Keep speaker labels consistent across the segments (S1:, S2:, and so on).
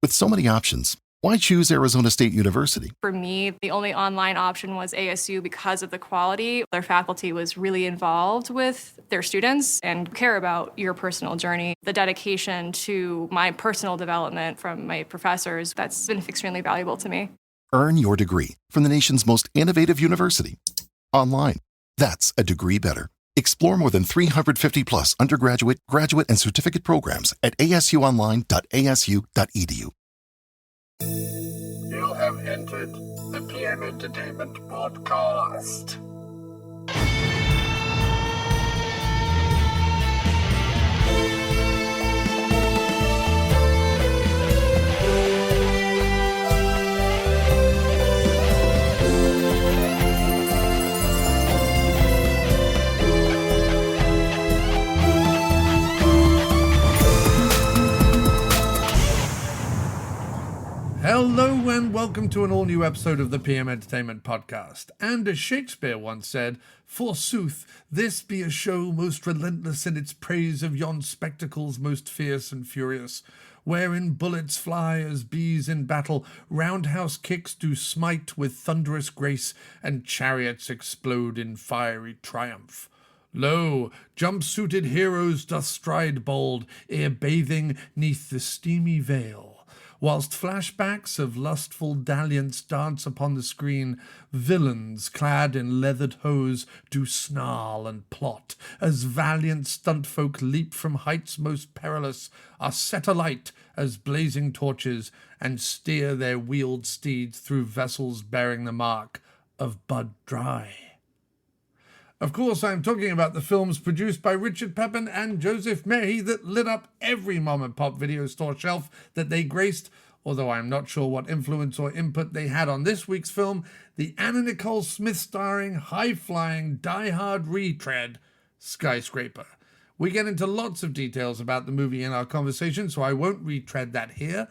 S1: With so many options, why choose Arizona State University?
S2: For me, the only online option was ASU because of the quality. Their faculty was really involved with their students and care about your personal journey. The dedication to my personal development from my professors, that's been extremely valuable to me.
S1: Earn your degree from the nation's most innovative university. Online. That's a degree better. Explore more than 350 plus undergraduate, graduate, and certificate programs at asuonline.asu.edu.
S3: You have entered the PM Entertainment Podcast.
S4: Hello and welcome to an all-new episode of the PM Entertainment Podcast. And as Shakespeare once said, forsooth, this be a show most relentless in its praise of yon spectacles most fierce and furious, wherein bullets fly as bees in battle, roundhouse kicks do smite with thunderous grace, and chariots explode in fiery triumph. Lo, jump-suited heroes doth stride bold, ere bathing neath the steamy veil. Whilst flashbacks of lustful dalliance dance upon the screen, villains clad in leathered hose do snarl and plot, as valiant stunt folk leap from heights most perilous, are set alight as blazing torches, and steer their wheeled steeds through vessels bearing the mark of Bud Dry. Of course, I'm talking about the films produced by Richard Pepin and Joseph May that lit up every mom-and-pop video store shelf that they graced, although I'm not sure what influence or input they had on this week's film, the Anna Nicole Smith starring, high-flying, die-hard retread, Skyscraper. We get into lots of details about the movie in our conversation, so I won't retread that here.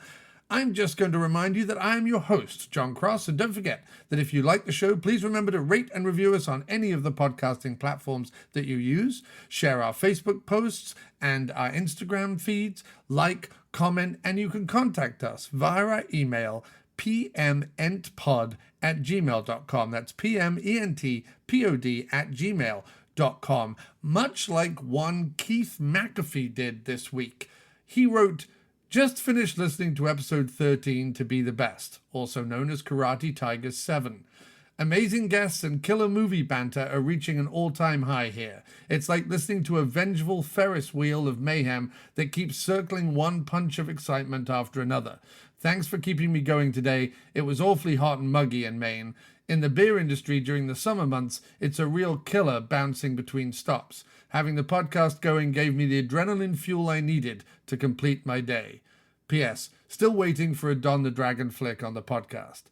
S4: I'm just going to remind you that I am your host, John Cross, and don't forget that if you like the show, please remember to rate and review us on any of the podcasting platforms that you use, share our Facebook posts and our Instagram feeds, like, comment, and you can contact us via our email, pmentpod@gmail.com. That's pmentpod@gmail.com. Much like one Keith McAfee did this week. He wrote, "Just finished listening to episode 13 to be the best, also known as Karate Tigers 7. Amazing guests and killer movie banter are reaching an all-time high here. It's like listening to a vengeful Ferris wheel of mayhem that keeps circling one punch of excitement after another. Thanks for keeping me going today. It was awfully hot and muggy in Maine. In the beer industry during the summer months, it's a real killer bouncing between stops. Having the podcast going gave me the adrenaline fuel I needed to complete my day. P.S. Still waiting for a Don the Dragon flick on the podcast."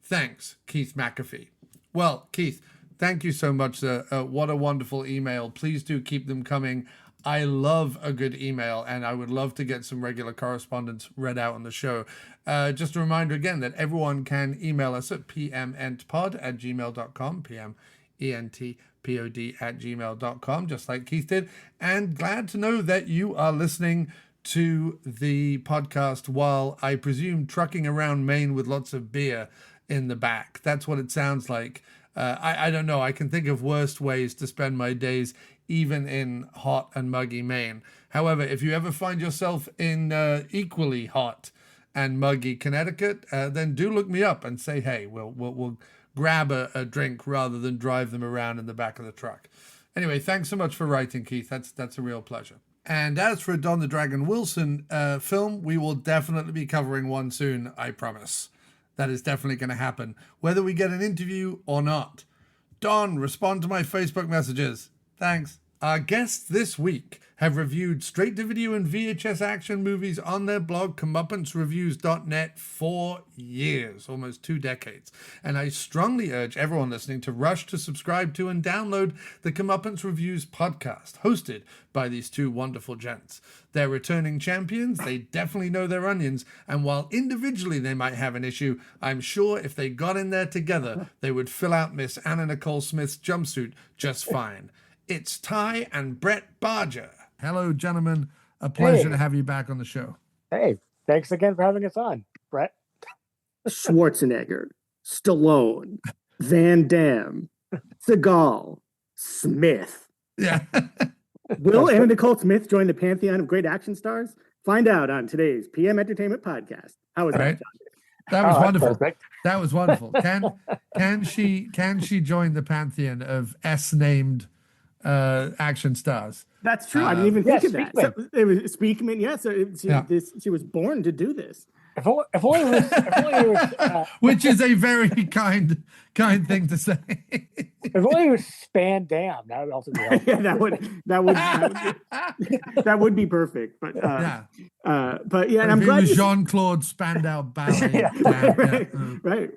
S4: Thanks, Keith McAfee. Well, Keith, thank you so much. What a wonderful email. Please do keep them coming. I love a good email, and I would love to get some regular correspondence read out on the show. Just a reminder again that everyone can email us at pmentpod@gmail.com, pmentpod@gmail.com, just like Keith did. And glad to know that you are listening to the podcast while, I presume, trucking around Maine with lots of beer in the back. That's what it sounds like. I don't know. I can think of worse ways to spend my days, even in hot and muggy Maine. However, if you ever find yourself in equally hot and muggy Connecticut, then do look me up and say, hey, we'll grab a drink rather than drive them around in the back of the truck. Anyway, thanks so much for writing, Keith. That's a real pleasure. And as for a Don the Dragon Wilson film, we will definitely be covering one soon, I promise. That is definitely going to happen, whether we get an interview or not. Don, respond to my Facebook messages. Thanks. Our guests this week have reviewed straight-to-video and VHS action movies on their blog, ComeuppanceReviews.net, for years, almost 2 decades. And I strongly urge everyone listening to rush to subscribe to and download the Comeuppance Reviews podcast, hosted by these two wonderful gents. They're returning champions, they definitely know their onions, and while individually they might have an issue, I'm sure if they got in there together, they would fill out Miss Anna Nicole Smith's jumpsuit just fine. It's Ty and Brett Barger. Hello, gentlemen. A pleasure to have you back on the show.
S5: Hey, Thanks again for having us on, Brett.
S6: Schwarzenegger, Stallone, Van Damme, Seagal, Smith.
S4: Yeah.
S6: Will Anna Nicole Smith join the pantheon of great action stars? Find out on today's PM Entertainment Podcast. How was that, John?
S4: That was wonderful.
S5: Perfect.
S4: That was wonderful. Can she join the pantheon of S-named action stars?
S6: That's true. I didn't even think of that.
S5: Speakman.
S6: So it was Speakman. Yeah. So she was born to do this.
S5: If only it was
S4: Which is a very kind thing to say.
S5: if only it was Span Dam. That would also be helpful.
S6: Yeah, that would be perfect. But but yeah, and I'm glad
S4: Jean-Claude Spandau Ballet.
S6: Right.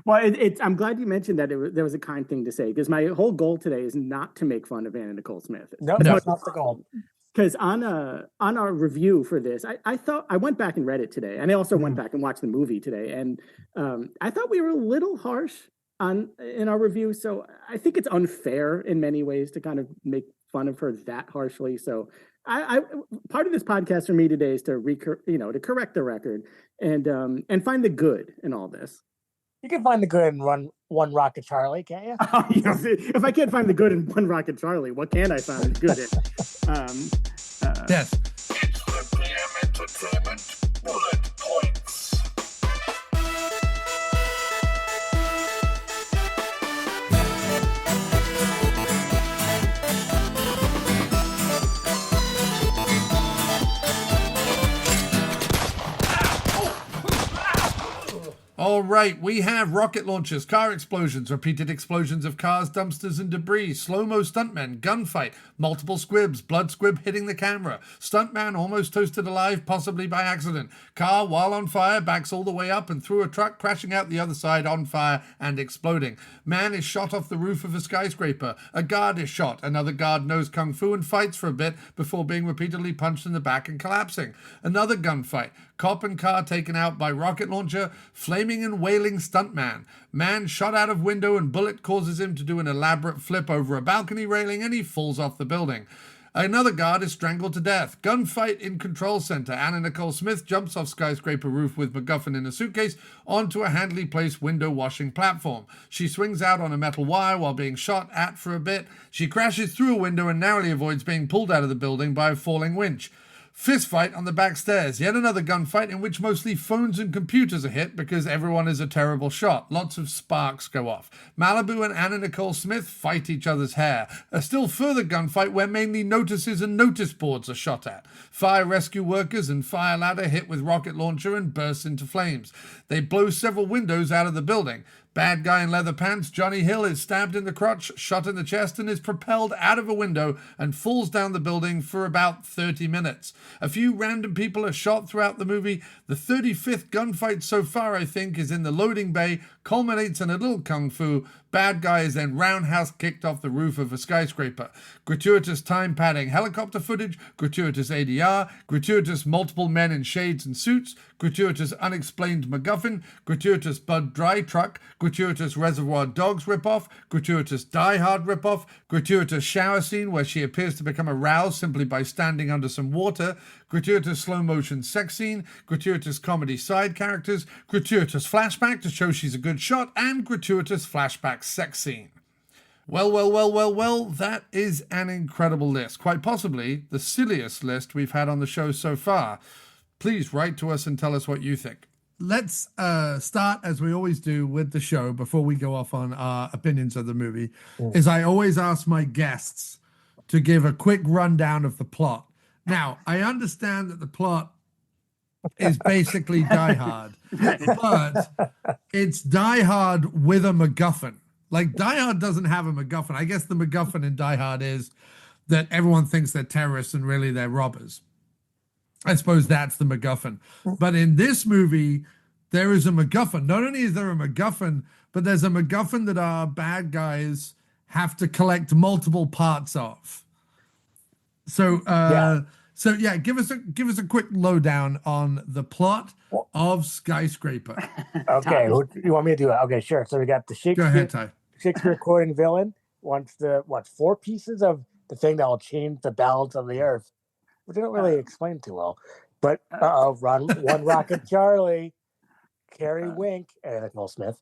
S6: Well, I'm glad you mentioned that there was a kind thing to say, because my whole goal today is not to make fun of Anna Nicole Smith.
S5: No, that's not the goal.
S6: Because on our review for this, I thought I went back and read it today, and I also went back and watched the movie today, and I thought we were a little harsh in our review. So I think it's unfair in many ways to kind of make fun of her that harshly. So I part of this podcast for me today is to correct the record and find the good in all this.
S5: You can find the good in One Rocket Charlie, can't you?
S6: If I can't find the good in One Rocket Charlie, what can I find good in?
S4: Yes.
S3: It's the PM Entertainment Bullet Points.
S4: All right, we have rocket launchers, car explosions, repeated explosions of cars, dumpsters, and debris, slow-mo stuntmen, gunfight, multiple squibs, blood squib hitting the camera, stuntman almost toasted alive, possibly by accident, car while on fire backs all the way up and through a truck, crashing out the other side on fire and exploding. Man is shot off the roof of a skyscraper. A guard is shot. Another guard knows kung fu and fights for a bit before being repeatedly punched in the back and collapsing. Another gunfight. Cop and car taken out by rocket launcher. Flaming and wailing stuntman. Man shot out of window and bullet causes him to do an elaborate flip over a balcony railing and he falls off the building. Another guard is strangled to death. Gunfight in control center. Anna Nicole Smith jumps off skyscraper roof with MacGuffin in a suitcase onto a handily placed window washing platform. She swings out on a metal wire while being shot at for a bit. She crashes through a window and narrowly avoids being pulled out of the building by a falling winch. Fist fight on the back stairs. Yet another gunfight in which mostly phones and computers are hit because everyone is a terrible shot. Lots of sparks go off. Malibu and Anna Nicole Smith fight each other's hair. A still further gunfight where mainly notices and notice boards are shot at. Fire rescue workers and fire ladder hit with rocket launcher and burst into flames. They blow several windows out of the building. Bad guy in leather pants, Johnny Hill, is stabbed in the crotch, shot in the chest, and is propelled out of a window and falls down the building for about 30 minutes. A few random people are shot throughout the movie. The 35th gunfight so far, I think, is in the loading bay, culminates in a little kung fu. Bad guy is then roundhouse kicked off the roof of a skyscraper. Gratuitous time padding helicopter footage, gratuitous ADR, gratuitous multiple men in shades and suits, gratuitous unexplained MacGuffin, gratuitous Bud Dry truck, gratuitous Reservoir Dogs ripoff, gratuitous Die Hard ripoff, gratuitous shower scene where she appears to become aroused simply by standing under some water, gratuitous slow motion sex scene, gratuitous comedy side characters, gratuitous flashback to show she's a good shot, and gratuitous flashback sex scene. Well, that is an incredible list. Quite possibly the silliest list we've had on the show so far. Please write to us and tell us what you think. Let's start, as we always do with the show, before we go off on our opinions of the movie, is I always ask my guests to give a quick rundown of the plot. Now, I understand that the plot is basically Die Hard, but it's Die Hard with a MacGuffin. Like, Die Hard doesn't have a MacGuffin. I guess the MacGuffin in Die Hard is that everyone thinks they're terrorists and really they're robbers. I suppose that's the MacGuffin. But in this movie, there is a MacGuffin. Not only is there a MacGuffin, but there's a MacGuffin that our bad guys have to collect multiple parts of. So, give us a quick lowdown on the plot of Skyscraper.
S5: Okay, you want me to do it? Okay, sure. So we got the Shakespeare.
S4: Go ahead, Ty.
S5: Shakespeare quoting villain wants four pieces of the thing that will change the balance of the earth, which they don't really explain too well. But run one rocket, Charlie, Carrie Wink, Anna Nicole Smith.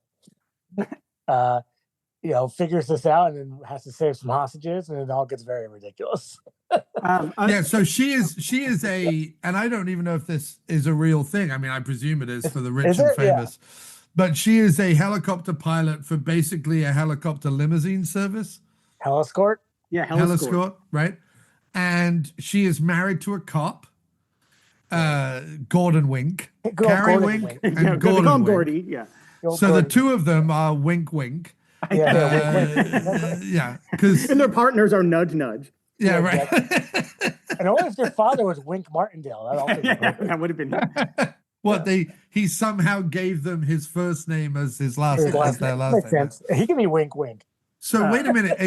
S5: Figures this out and then has to save some hostages, and it all gets very ridiculous.
S4: Yeah, so she is and I don't even know if this is a real thing. I mean, I presume it is for the rich and famous. Yeah. But she is a helicopter pilot for basically a helicopter limousine service.
S5: Heliscort?
S6: Yeah,
S4: Heliscort, right? And she is married to a cop, Gordon Wink, Carrie Wink, and Gordon Wink.
S6: Gordy, yeah.
S4: So the two of them are Wink Wink.
S5: Yeah,
S4: because
S6: and their partners are Nudge Nudge.
S4: Yeah, right.
S5: And only if their father was Wink Martindale.
S6: That would have been.
S4: He somehow gave them his first name as his last name.
S5: Makes sense. He can be Wink Wink.
S4: So wait a minute.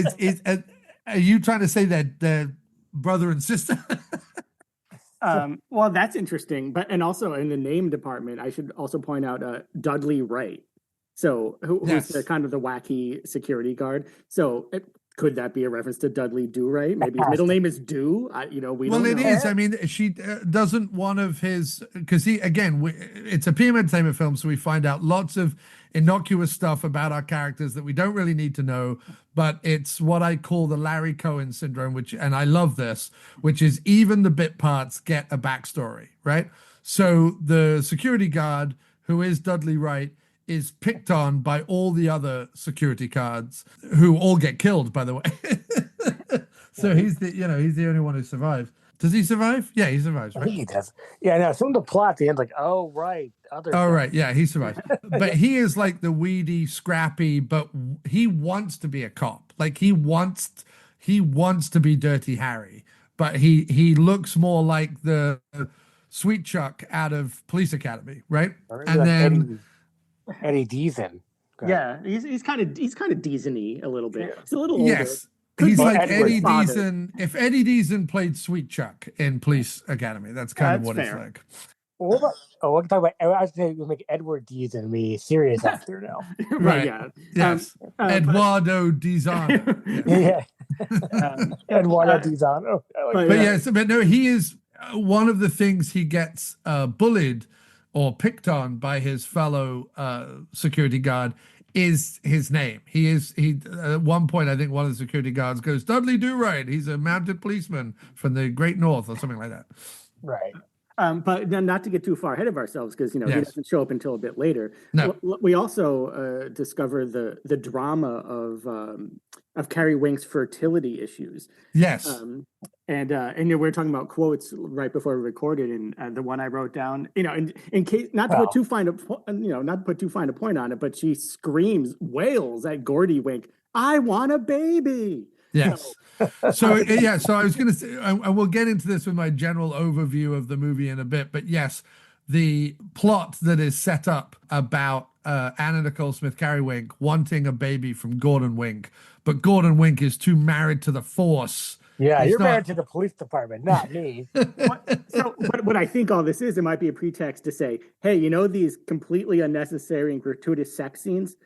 S4: Are you trying to say that they're brother and sister?
S6: Well, that's interesting. And also in the name department, I should also point out Dudley Wright. So who's the kind of the wacky security guard? So could that be a reference to Dudley Do-Right? Maybe his middle name is Do. We don't know.
S4: It is. I mean, she doesn't one of his, because it's a PM Entertainment film, so we find out lots of innocuous stuff about our characters that we don't really need to know, but it's what I call the Larry Cohen syndrome, and I love this, which is even the bit parts get a backstory, right? So the security guard, who is Dudley Wright, is picked on by all the other security guards, who all get killed, by the way. So he's the only one who survives. Does he survive? Yeah, he survives, right?
S5: I think he does. Yeah, no, some of the plot at the end's like, oh, right.
S4: Right. Yeah, he survives. But he is like the weedy, scrappy, but he wants to be a cop. Like he wants to be Dirty Harry, but he looks more like the Sweet Chuck out of Police Academy, right? And then
S5: Eddie Deason.
S6: Yeah, he's kind of Deason-y a little bit. He's a little older.
S4: Yes. He's like Eddie Deason. If Eddie Deason played Sweet Chuck in Police Academy, that's kind of what it's like.
S5: We can talk about. I was saying we'll make Edward Deason the serious actor now.
S4: Right. Yeah. Yes. Eduardo Deason.
S5: Yeah. Eduardo Deason.
S4: But no, he is one of the things he gets bullied or picked on by his fellow security guard is his name. He at one point, I think one of the security guards goes, Dudley Do-Right. He's a mounted policeman from the Great North or something like that.
S5: Right.
S6: But then not to get too far ahead of ourselves, because he doesn't show up until a bit later.
S4: No.
S6: We also discover the drama of Carrie Wink's fertility issues.
S4: Yes.
S6: And we were talking about quotes right before we recorded, and the one I wrote down, in case not to put too fine a point on it, but she wails at Gordy Wink, "I want a baby."
S4: Yes. So I was going to say, and we'll get into this with my general overview of the movie in a bit, but yes, the plot that is set up about Anna Nicole Smith, Carrie Wink, wanting a baby from Gordon Wink, but Gordon Wink is too married to the force.
S5: Yeah, you're married to the police department, not me.
S6: What I think all this is, it might be a pretext to say, hey, these completely unnecessary and gratuitous sex scenes,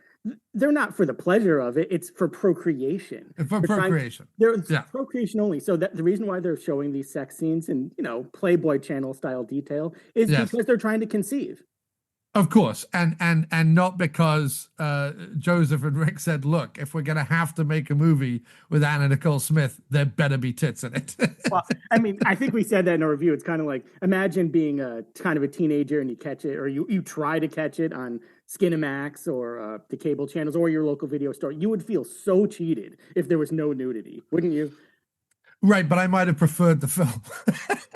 S6: they're not for the pleasure of it. It's for procreation.
S4: For procreation.
S6: They're procreation only. So that the reason why they're showing these sex scenes in, Playboy Channel style detail is because they're trying to conceive.
S4: Of course. And not because Joseph and Rick said, look, if we're going to have to make a movie with Anna Nicole Smith, there better be tits in it.
S6: Well, I mean, I think we said that in a review. It's kind of like, imagine being a kind of a teenager and you catch it, or you try to catch it on Skinamax or the cable channels or your local video store. You would feel so cheated if there was no nudity, wouldn't you?
S4: Right, but I might have preferred the film.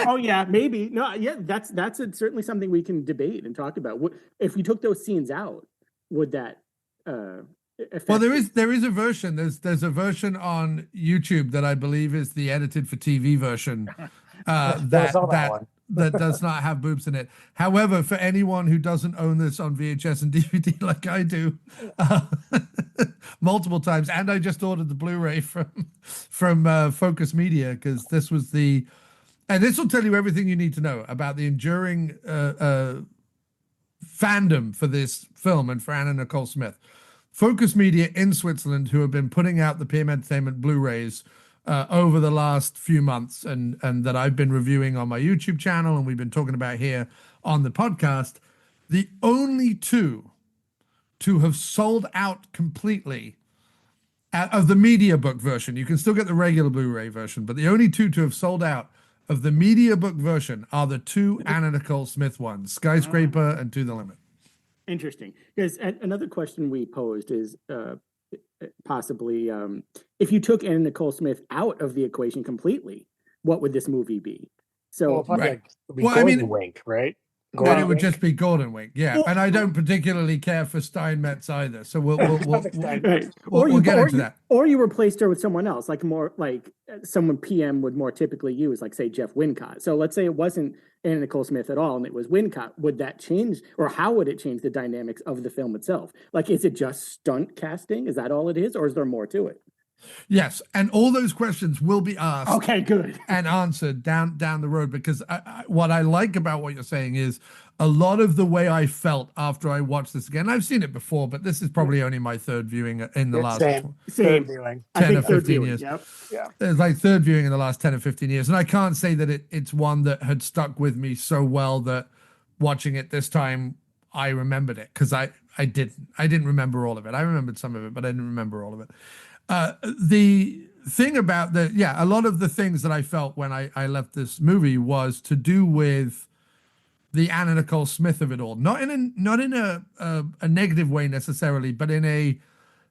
S6: Oh yeah, maybe. No, yeah, that's certainly something we can debate and talk about. If we took those scenes out, would that affect?
S4: Well, there is a version. There's a version on YouTube that I believe is the edited for TV version that does not have boobs in it. However, for anyone who doesn't own this on VHS and DVD like I do, multiple times, and I just ordered the Blu-ray from Focus Media, because this was and this will tell you everything you need to know about the enduring fandom for this film and for Anna Nicole Smith. Focus Media in Switzerland, who have been putting out the PM Entertainment Blu-rays over the last few months, and that I've been reviewing on my YouTube channel, and we've been talking about here on the podcast. The only two to have sold out completely of the media book version. You can still get the regular Blu-ray version, but the only two to have sold out of the media book version are the two Anna Nicole Smith ones, Skyscraper and To the Limit.
S6: Interesting. Because another question we posed is possibly if you took Anna Nicole Smith out of the equation completely, what would this movie be? So,
S5: right. Well, I mean, Wink, right?
S4: Then it would just be Gordon Wink, yeah. And I don't particularly care for Steinmetz either, so we'll get into that.
S6: Or you replaced her with someone else, like more like someone PM would more typically use, like say Jeff Wincott. So let's say it wasn't Anna Nicole Smith at all, and it was Wincott. Would that change, or how would it change the dynamics of the film itself? Like, is it just stunt casting? Is that all it is, or is there more to it?
S4: Yes, and all those questions will be asked.
S6: Okay, good.
S4: And answered down the road, because what I like about what you're saying is a lot of the way I felt after I watched this again. I've seen it before, but this is probably only my third viewing in the last
S5: same viewing.
S4: 10 or 15 years.
S6: Yep.
S5: Yeah,
S4: it's like third viewing in the last 10 or 15 years, and I can't say that it's one that had stuck with me so well that watching it this time I remembered it, because I didn't remember all of it. I remembered some of it, but I didn't remember all of it. The thing about a lot of the things that I felt when I left this movie was to do with the Anna Nicole Smith of it all. Not in a negative way necessarily, but in a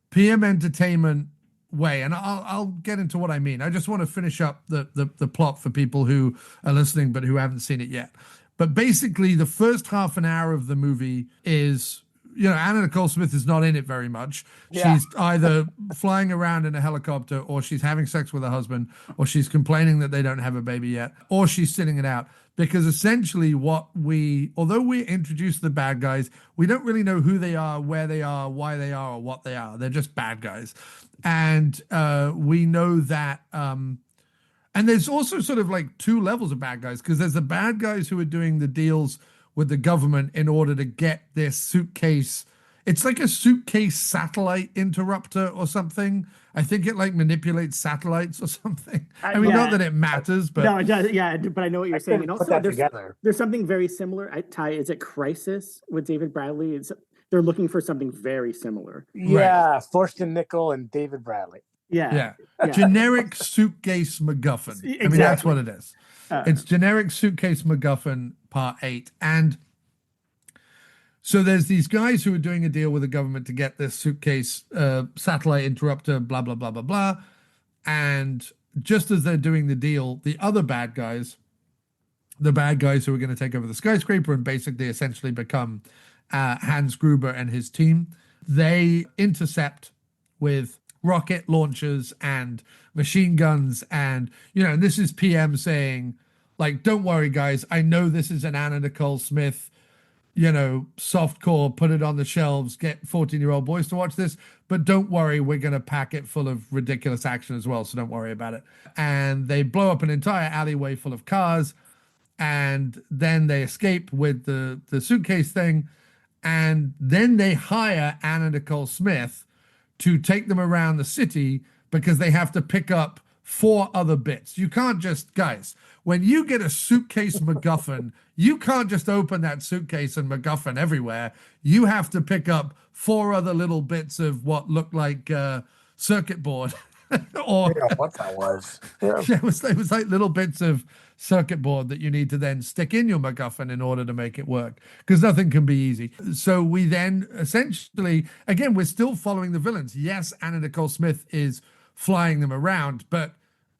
S4: PM Entertainment way. And I'll get into what I mean. I just want to finish up the plot for people who are listening but who haven't seen it yet. But basically, the first half an hour of the movie is, Anna Nicole Smith is not in it very much. Yeah. She's either flying around in a helicopter, or she's having sex with her husband, or she's complaining that they don't have a baby yet, or she's sitting it out. Because essentially although we introduce the bad guys, we don't really know who they are, where they are, why they are, or what they are. They're just bad guys. And we know that, and there's also sort of like two levels of bad guys, because there's the bad guys who are doing the deals with the government in order to get this suitcase. It's like a suitcase satellite interrupter or something. I think it like manipulates satellites or something. I mean, not that it matters, but
S6: no, it does. Yeah, but I know what you're saying. And also,
S5: together.
S6: There's something very similar. Ty, is it Crisis with David Bradley? They're looking for something very similar.
S5: Yeah, right. Forrest Nickel and David Bradley.
S6: Yeah.
S4: Generic suitcase MacGuffin. Exactly. I mean, that's what it is. It's generic suitcase MacGuffin part 8. And so there's these guys who are doing a deal with the government to get this suitcase satellite interrupter, blah, blah, blah, blah, blah. And just as they're doing the deal, the other bad guys, the bad guys who are going to take over the skyscraper and basically essentially become Hans Gruber and his team, they intercept with rocket launchers and machine guns, and and this is PM saying, like, don't worry guys, I know this is an Anna Nicole Smith softcore, put it on the shelves, get 14-year-old boys to watch this, but don't worry, we're going to pack it full of ridiculous action as well, so don't worry about it. And they blow up an entire alleyway full of cars, and then they escape with the suitcase thing, and then they hire Anna Nicole Smith to take them around the city, because they have to pick up 4 other bits. You can't just, guys, when you get a suitcase MacGuffin, you can't just open that suitcase and MacGuffin everywhere. You have to pick up 4 other little bits of what looked like circuit board. Or
S5: what that was.
S4: It was like little bits of circuit board that you need to then stick in your MacGuffin in order to make it work, because nothing can be easy. So we then essentially, again, we're still following the villains. Yes, Anna Nicole Smith is flying them around, but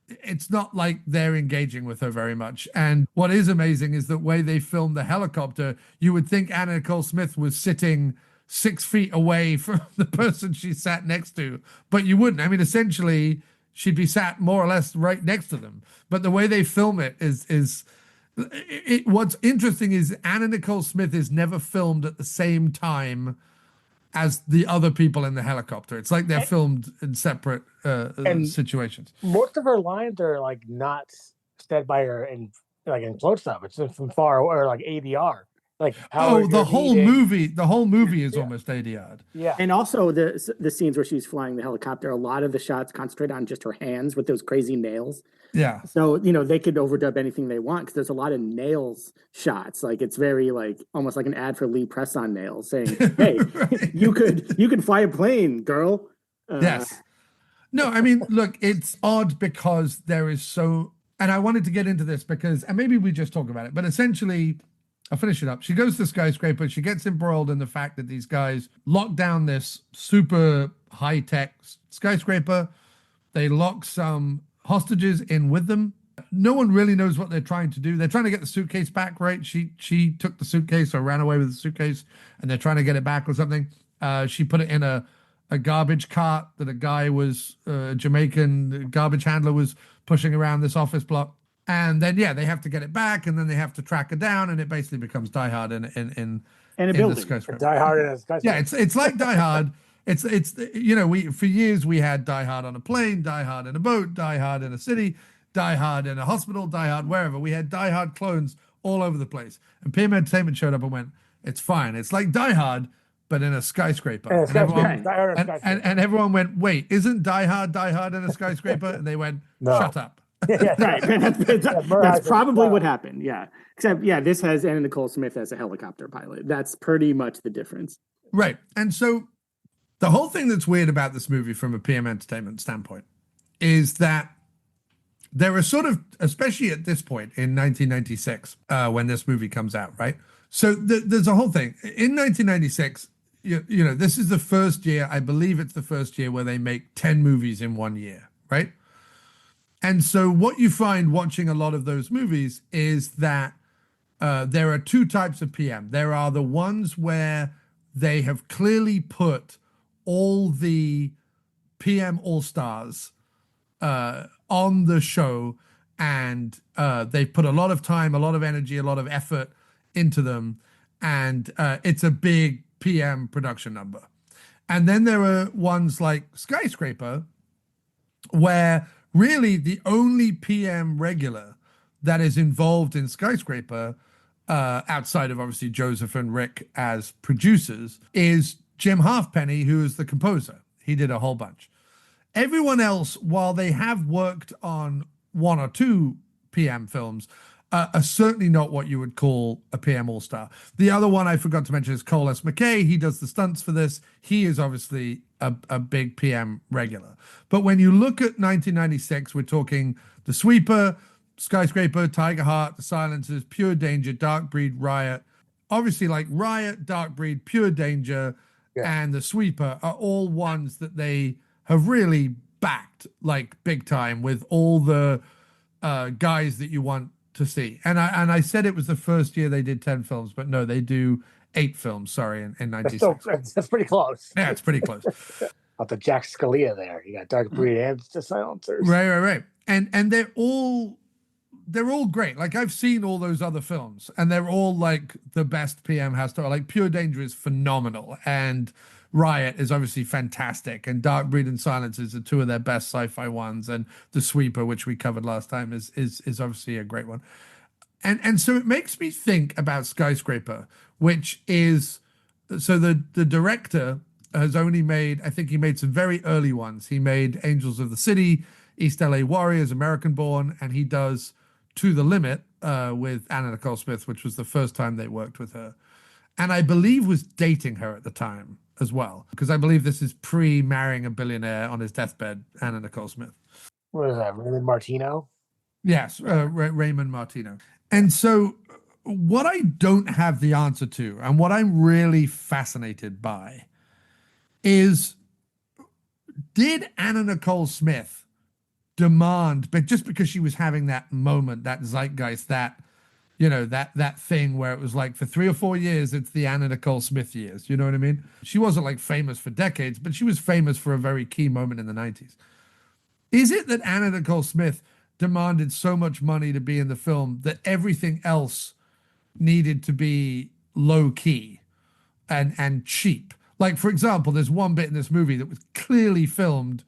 S4: it's not like they're engaging with her very much. And what is amazing is the way they filmed the helicopter. You would think Anna Nicole Smith was sitting 6 feet away from the person she sat next to, but you wouldn't. I mean, essentially, she'd be sat more or less right next to them. But the way they film it is what's interesting is Anna Nicole Smith is never filmed at the same time as the other people in the helicopter. It's like they're filmed in separate situations.
S5: Most of her lines are like not said by her in close up. It's from far, or like ADR. Like
S4: the whole movie is almost ADR'd.
S5: Yeah.
S6: And also the scenes where she's flying the helicopter, a lot of the shots concentrate on just her hands with those crazy nails.
S4: Yeah.
S6: So, they could overdub anything they want because there's a lot of nails shots. Like it's very like almost like an ad for Lee press-on nails saying, hey,
S4: Right.
S6: you could fly a plane, girl.
S4: Yes. No, I mean, look, it's odd because there is so, and I wanted to get into this because, and maybe we just talk about it, but essentially, I'll finish it up. She goes to Skyscraper. She gets embroiled in the fact that these guys lock down this super high-tech skyscraper. They lock some hostages in with them. No one really knows what they're trying to do. They're trying to get the suitcase back, right? She took the suitcase or ran away with the suitcase, and they're trying to get it back or something. She put it in a garbage cart that a guy was, Jamaican garbage handler was pushing around this office block. And then, they have to get it back, and then they have to track it down, and it basically becomes Die Hard in
S6: a building.
S4: the skyscraper.
S5: Die Hard in a skyscraper.
S4: Yeah, it's like Die Hard. It's we for years we had Die Hard on a plane, Die Hard in a boat, Die Hard in a city, Die Hard in a hospital, Die Hard wherever. We had Die Hard clones all over the place. And PM Entertainment showed up and went, "It's fine. It's like Die Hard, but in a skyscraper." And everyone went, "Wait, isn't Die Hard in a skyscraper?" And they went,
S5: No.
S4: "Shut up."
S6: Right. That's probably what happened. Yeah. Except, this has Anna Nicole Smith as a helicopter pilot. That's pretty much the difference.
S4: Right. And so the whole thing that's weird about this movie from a PM Entertainment standpoint is that there are sort of, especially at this point in 1996, when this movie comes out, right? So there's a whole thing. In 1996, this is the first year, I believe it's the first year where they make 10 movies in 1 year, right? And so what you find watching a lot of those movies is that there are two types of PM. There are the ones where they have clearly put all the PM All-Stars on the show, and they've put a lot of time, a lot of energy, a lot of effort into them, and it's a big PM production number. And then there are ones like Skyscraper, where really the only PM regular that is involved in Skyscraper, outside of obviously Joseph and Rick as producers, is Jim Halfpenny, who is the composer. He did a whole bunch. Everyone else, while they have worked on one or two PM films, are certainly not what you would call a PM All-Star. The other one I forgot to mention is Cole S. McKay. He does the stunts for this. He is obviously a big PM regular. But when you look at 1996, we're talking The Sweeper, Skyscraper, Tiger Heart, The Silencers, Pure Danger, Dark Breed, Riot. Obviously, like Riot, Dark Breed, Pure Danger, and The Sweeper are all ones that they have really backed like big time with all the guys that you want to see. And I said it was the first year they did 10 films, but no, they do 8 films, sorry, in 96.
S5: That's pretty close.
S4: Yeah, it's pretty close.
S5: Out the Jack Scalia there. You got Dark Breed and The Silencers.
S4: Right. And they're all great. Like I've seen all those other films, and they're all like the best PM has to. Like Pure Danger is phenomenal, and Riot is obviously fantastic, and Dark Breed and Silencers are two of their best sci-fi ones, and The Sweeper, which we covered last time, is obviously a great one. And so it makes me think about Skyscraper, which is, so the director has only made, I think he made some very early ones. He made Angels of the City, East LA Warriors, American Born, and he does To the Limit with Anna Nicole Smith, which was the first time they worked with her. And I believe was dating her at the time as well, because I believe this is pre-marrying a billionaire on his deathbed, Anna Nicole Smith.
S5: What is that, Raymond Martino?
S4: Yes, Raymond Martino. And so what I don't have the answer to, and what I'm really fascinated by, is did Anna Nicole Smith demand, but just because she was having that moment, that zeitgeist, that, you know, that thing where it was like for 3 or 4 years, it's the Anna Nicole Smith years. You know what I mean? She wasn't like famous for decades, but she was famous for a very key moment in the 90s. Is it that Anna Nicole Smith demanded so much money to be in the film that everything else needed to be low key and cheap? Like, for example, there's one bit in this movie that was clearly filmed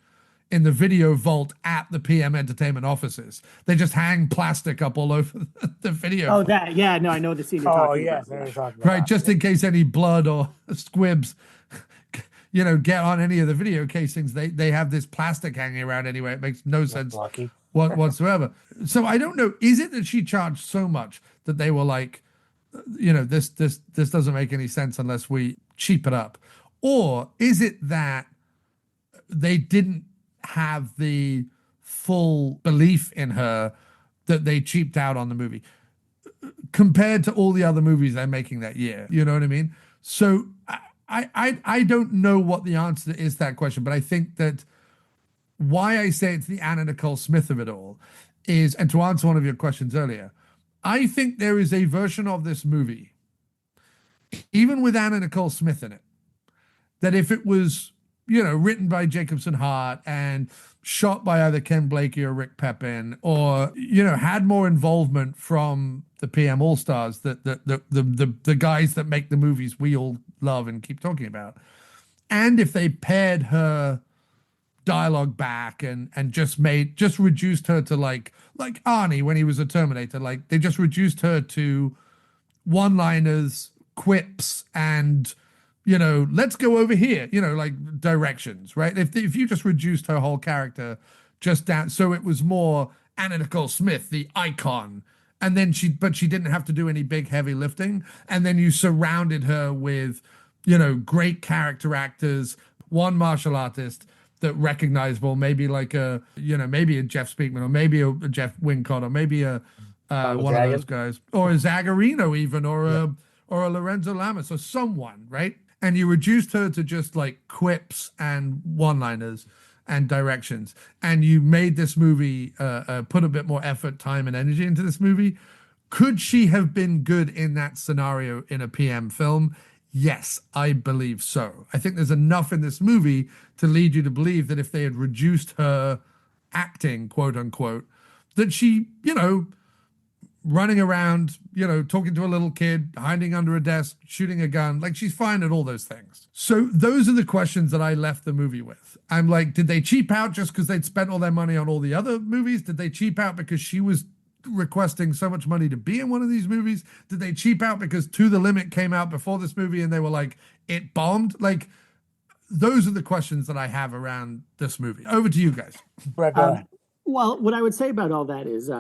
S4: in the video vault at the PM Entertainment offices. They just hang plastic up all over the video.
S6: Oh, that, yeah, no, I know the scene you're talking about.
S5: I know you're talking
S4: Right,
S5: about.
S4: just in case any blood or squibs, get on any of the video casings. They have this plastic hanging around anyway. It makes no sense
S5: Lucky.
S4: whatsoever. So I don't know. Is it that she charged so much that they were like, this doesn't make any sense unless we cheap it up, or is it that they didn't have the full belief in her that they cheaped out on the movie compared to all the other movies they're making that year? You know what I mean? So I don't know what the answer is to that question, but I think that why I say it's the Anna Nicole Smith of it all is, and to answer one of your questions earlier, I think there is a version of this movie, even with Anna Nicole Smith in it, that if it was, written by Jacobson Hart and shot by either Ken Blakey or Rick Pepin, or, had more involvement from the PM All-Stars, the guys that make the movies we all love and keep talking about. And if they pared her dialogue back and just reduced her to like Arnie when he was a Terminator, like they just reduced her to one-liners, quips, and let's go over here, like directions, right? If you just reduced her whole character just down, so it was more Anna Nicole Smith, the icon, and then she didn't have to do any big heavy lifting, and then you surrounded her with, great character actors, one martial artist that recognizable, maybe like maybe a Jeff Speakman, or maybe a Jeff Wincott, or maybe a one of those guys, or a Zagarino even, or a Lorenzo Lamas, or someone, right? And you reduced her to just like quips and one-liners and directions. And you made this movie, put a bit more effort, time, and energy into this movie. Could she have been good in that scenario in a PM film? Yes, I believe so. I think there's enough in this movie to lead you to believe that if they had reduced her acting, quote unquote, that she, running around, talking to a little kid, hiding under a desk, shooting a gun, like she's fine at all those things. So those are the questions that I left the movie with. I'm like, did they cheap out just because they'd spent all their money on all the other movies? Did they cheap out because she was requesting so much money to be in one of these movies? Did they cheap out because To the Limit came out before this movie and they were like, it bombed? Like, those are the questions that I have around this movie. Over to you guys.
S5: Brett, go ahead.
S6: Well, what I would say about all that is,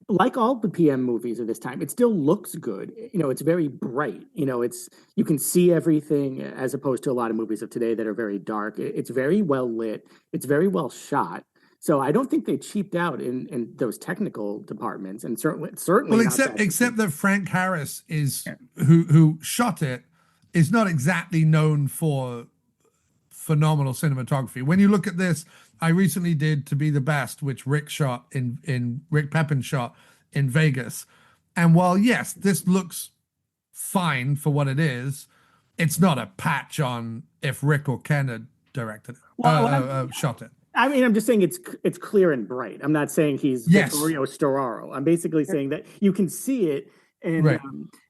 S6: like all the PM movies of this time, it still looks good. It's very bright. You can see everything, as opposed to a lot of movies of today that are very dark. It's very well lit. It's very well shot. So I don't think they cheaped out in those technical departments, and certainly.
S4: Well, except that Frank Harris is who shot it is not exactly known for phenomenal cinematography. When you look at this, I recently did To Be the Best, which Rick Pepin shot in Vegas. And while, yes, this looks fine for what it is, it's not a patch on if Rick or Ken had directed it, shot it.
S6: I mean, I'm just saying it's clear and bright. I'm not saying he's Vittorio Storaro. I'm basically saying that you can see it, and
S4: right.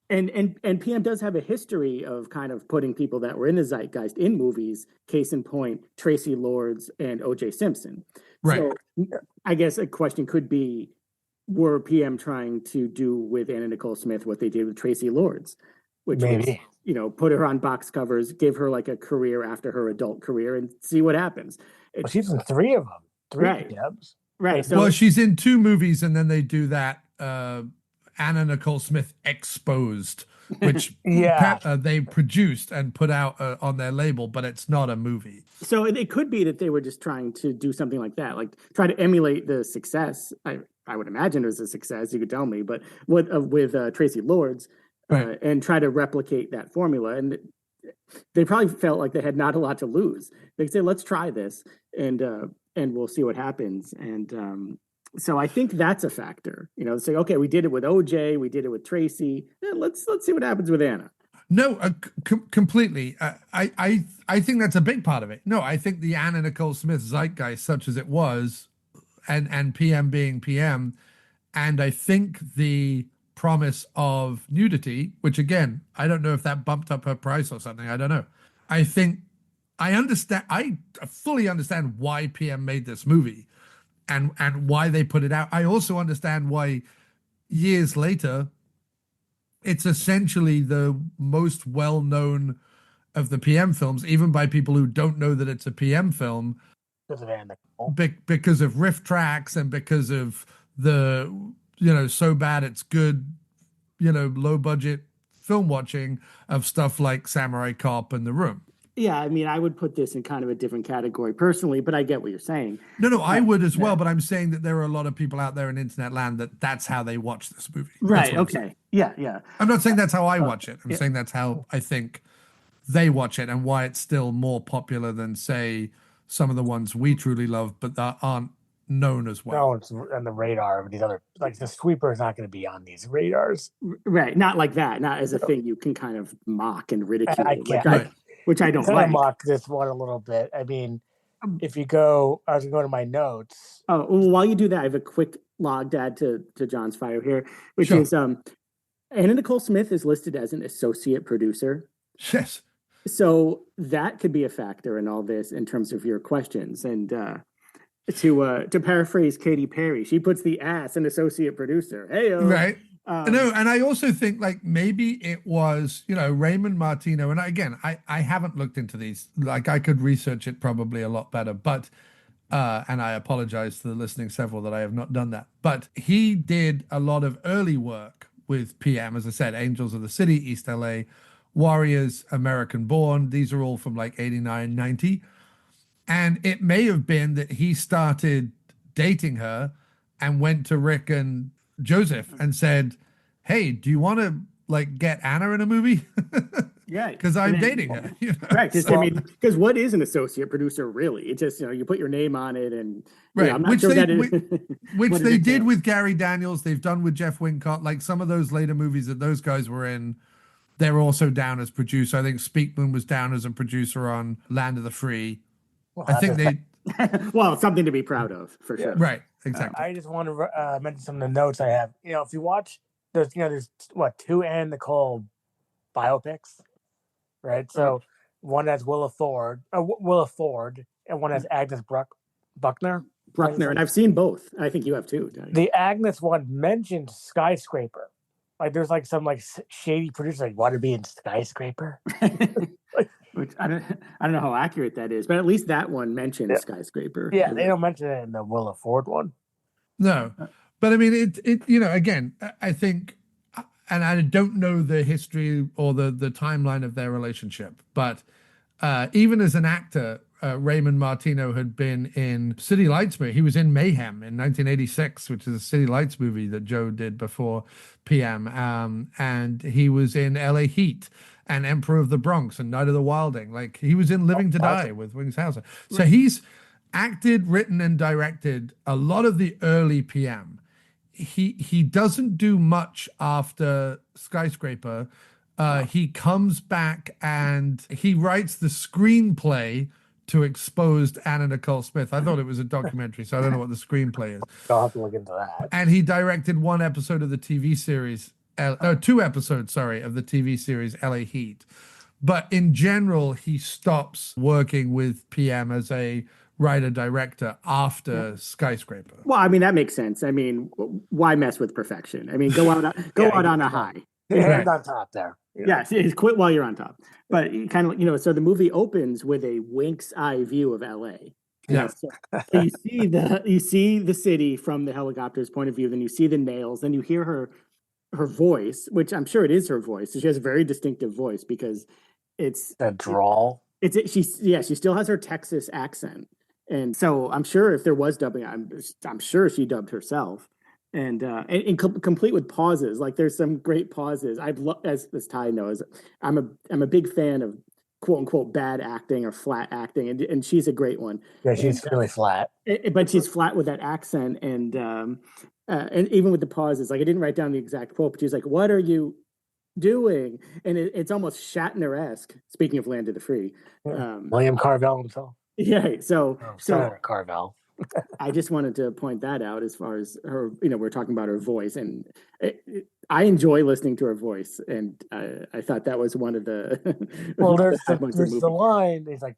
S6: And PM does have a history of kind of putting people that were in the zeitgeist in movies. Case in point, Tracy Lords and O.J. Simpson.
S4: Right.
S6: So I guess a question could be, were PM trying to do with Anna Nicole Smith what they did with Tracy Lords, which
S5: Maybe.
S6: was, put her on box covers, give her like a career after her adult career, and see what happens.
S5: Well, she's in 3 of them. 3
S6: Right.
S5: PMs.
S6: Right. So,
S4: well, she's in 2 movies, and then they do that Anna Nicole Smith Exposed, which they produced and put out on their label, but it's not a movie.
S6: So it could be that they were just trying to do something like that, like try to emulate the success. I would imagine it was a success. You could tell me, but with Tracy Lords,
S4: right.
S6: And try to replicate that formula. And they probably felt like they had not a lot to lose. They say, let's try this, and we'll see what happens. And so I think that's a factor. Say, okay, we did it with OJ, we did it with Tracy. Let's see what happens with Anna.
S4: No, completely. I think that's a big part of it. No, I think the Anna Nicole Smith zeitgeist, such as it was, and PM being PM, and I think the promise of nudity, which again, I don't know if that bumped up her price or something. I don't know. I think I fully understand why PM made this movie and why they put it out. I also understand why years later it's essentially the most well-known of the PM films, even by people who don't know that it's a PM film,
S5: Because of Anna Nicole.
S4: because of riff tracks and because of the, so bad it's good, low budget film watching of stuff like Samurai Cop and The Room.
S6: Yeah, I mean, I would put this in kind of a different category personally, but I get what you're saying.
S4: No, I would as well, but I'm saying that there are a lot of people out there in internet land that's how they watch this movie.
S6: Right, okay. Yeah.
S4: I'm not saying that's how I watch it. I'm saying that's how I think they watch it and why it's still more popular than, say, some of the ones we truly love, but that aren't known as well.
S5: No, it's on the radar of these other, like the Sweeper is not going to be on these radars.
S6: Right, not like that, not as a thing you can kind of mock and ridicule. Which I don't
S5: I
S6: like.
S5: mock this one a little bit. I mean, if you go, I was going to go to my notes.
S6: Oh, well, while you do that, I have a quick log to add to John's fire here, which is Anna Nicole Smith is listed as an associate producer.
S4: Yes.
S6: So that could be a factor in all this in terms of your questions. And to paraphrase Katy Perry, she puts the ass in associate producer. Hey,
S4: right. No, and I also think like maybe it was, Raymond Martino. And again, I haven't looked into these. Like I could research it probably a lot better, but and I apologize to the listening several that I have not done that. But he did a lot of early work with PM, as I said, Angels of the City, East LA, Warriors, American Born. These are all from like 89, 90. And it may have been that he started dating her and went to Rick and Joseph and said, hey, do you want to like get Anna in a movie?
S6: Yeah,
S4: because I'm dating her.
S6: Right. Just, I mean, because what is an associate producer really? It's just, you put your name on it and
S4: right.
S6: I'm not sure
S4: which they did with Gary Daniels. They've done with Jeff Wincott. Like some of those later movies that those guys were in, they're also down as producer. I think Speakman was down as a producer on Land of the Free.
S5: Well,
S4: I think they
S6: well, something to be proud of for sure.
S4: Right. Exactly.
S5: I just want to mention some of the notes I have. If you watch, there's what, 2 Anna Nicole biopics, right? So one has Willa Ford, and one has Agnes Buckner.
S6: And I've seen both. I think you have too.
S5: The Agnes one mentioned Skyscraper. Like there's like some like shady producer like want to be in Skyscraper.
S6: Which I don't know how accurate that is, but at least that one mentioned Skyscraper.
S5: Yeah, they don't mention it in the Willa Ford one.
S4: No, but I mean, it again, I think, and I don't know the history or the timeline of their relationship, but even as an actor, Raymond Martino had been in City Lights movie. He was in Mayhem in 1986, which is a City Lights movie that Joe did before PM, and he was in LA Heat and Emperor of the Bronx and Night of the Wilding. Like he was in Living to Die with Wings Hauser. So he's acted, written, and directed a lot of the early PM. He doesn't do much after Skyscraper. He comes back and he writes the screenplay to Exposed Anna Nicole Smith. I thought it was a documentary, so I don't know what the screenplay is.
S5: I'll have to look into that.
S4: And he directed one episode of the TV series, 2 episodes, of the TV series LA Heat. But in general, he stops working with PM as a writer-director after Skyscraper.
S6: Well, I mean, that makes sense. I mean, why mess with perfection? I mean, go out on a high.
S5: Hands on top there.
S6: Yeah, quit while you're on top. But kind of, so the movie opens with a wink's eye view of LA.
S4: Yeah.
S6: So you see the city from the helicopter's point of view, then you see the nails, then you hear her voice, which I'm sure it is her voice. She has a very distinctive voice because it's
S5: the drawl.
S6: She still has her Texas accent. And so I'm sure if there was dubbing, I'm sure she dubbed herself. And complete with pauses. Like there's some great pauses. As Ty knows, I'm a big fan of quote unquote bad acting or flat acting, and she's a great one.
S5: Yeah, she's really flat.
S6: But she's flat with that accent, and even with the pauses. Like I didn't write down the exact quote, but she's like, "What are you doing?" And it's almost Shatner-esque. Speaking of Land of the Free,
S5: William Carvel himself.
S6: Yeah. So
S5: Senator Carvel.
S6: I just wanted to point that out as far as her, we're talking about her voice, and I enjoy listening to her voice, and I thought that was one of the.
S5: Well, there's
S6: high points of
S5: the line. He's like,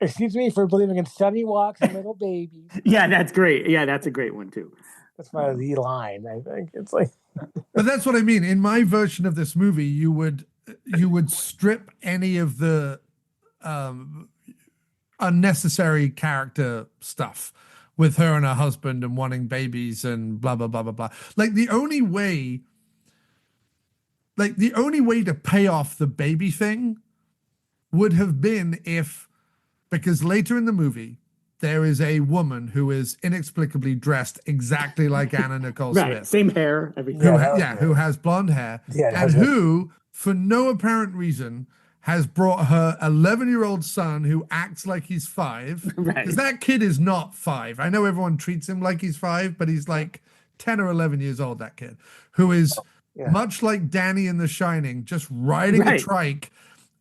S5: excuse me for believing in sunny walks and little babies.
S6: Yeah, that's great. Yeah, that's a great one too.
S5: That's the line. I think it's like.
S4: But that's what I mean. In my version of this movie, you would strip any of the unnecessary character stuff with her and her husband and wanting babies and blah blah blah blah blah. Like the only way to pay off the baby thing would have been because later in the movie there is a woman who is inexplicably dressed exactly like Anna Nicole
S6: right,
S4: Smith.
S6: Same hair, everything.
S4: Who has blonde hair,
S5: Yeah,
S4: and who, for no apparent reason, has brought her 11-year-old son who acts like he's 5.
S6: Right.
S4: Because that kid is not 5. I know everyone treats him like he's 5, but he's like 10 or 11 years old, that kid, who is much like Danny in The Shining, just riding a trike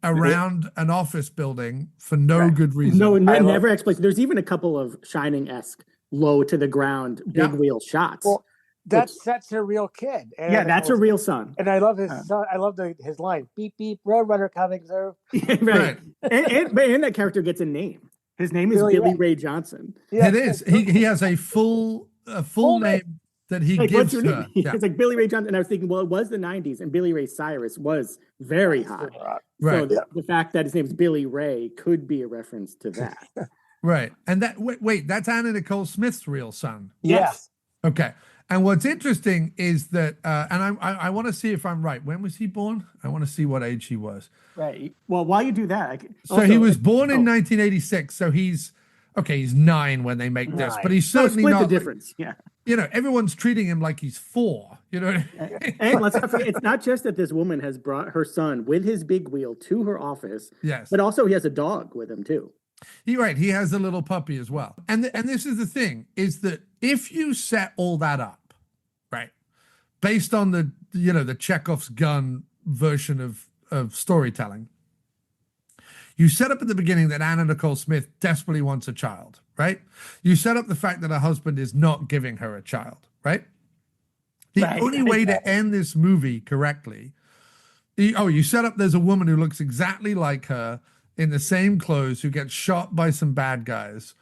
S4: around an office building for no good reason.
S6: No, never explanation. There's even a couple of Shining-esque low to the ground big wheel shots.
S5: Well, that's her real kid.
S6: And that's her real son.
S5: And I love his son. I love his line, beep, beep, Roadrunner coming through.
S6: Right. and that character gets a name. His name is Billy Ray Johnson.
S4: Yeah. It is. He has a full name that he gives her. Yeah.
S6: It's like Billy Ray Johnson. And I was thinking, well, it was the 90s, and Billy Ray Cyrus was very hot.
S4: Right.
S6: So the fact that his name is Billy Ray could be a reference to that.
S4: Right. And that wait, that's Anna Nicole Smith's real son.
S5: Yes.
S4: Okay. And what's interesting is that, and I want to see if I'm right. When was he born? I want to see what age he was.
S6: Right. Well, while you do that,
S4: he was born in 1986. So he's 9 when they make this, but he's certainly
S6: split
S4: not
S6: the difference. Yeah.
S4: Everyone's treating him like he's 4. You know.
S6: And let's not forget, it's not just that this woman has brought her son with his big wheel to her office.
S4: Yes.
S6: But also he has a dog with him too.
S4: He has a little puppy as well. And this is the thing, is that if you set all that up, right, based on the Chekhov's gun version of storytelling, you set up at the beginning that Anna Nicole Smith desperately wants a child, right? You set up the fact that her husband is not giving her a child, right? The only way to end this movie correctly, you set up there's a woman who looks exactly like her in the same clothes who gets shot by some bad guys,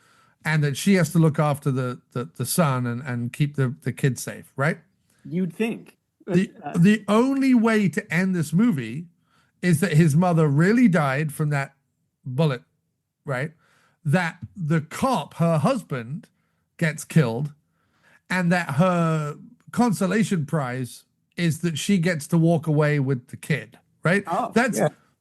S4: and that she has to look after the son and keep the kid safe, right?
S6: You'd think.
S4: The only way to end this movie is that his mother really died from that bullet, right? That the cop, her husband, gets killed, and that her consolation prize is that she gets to walk away with the kid, right?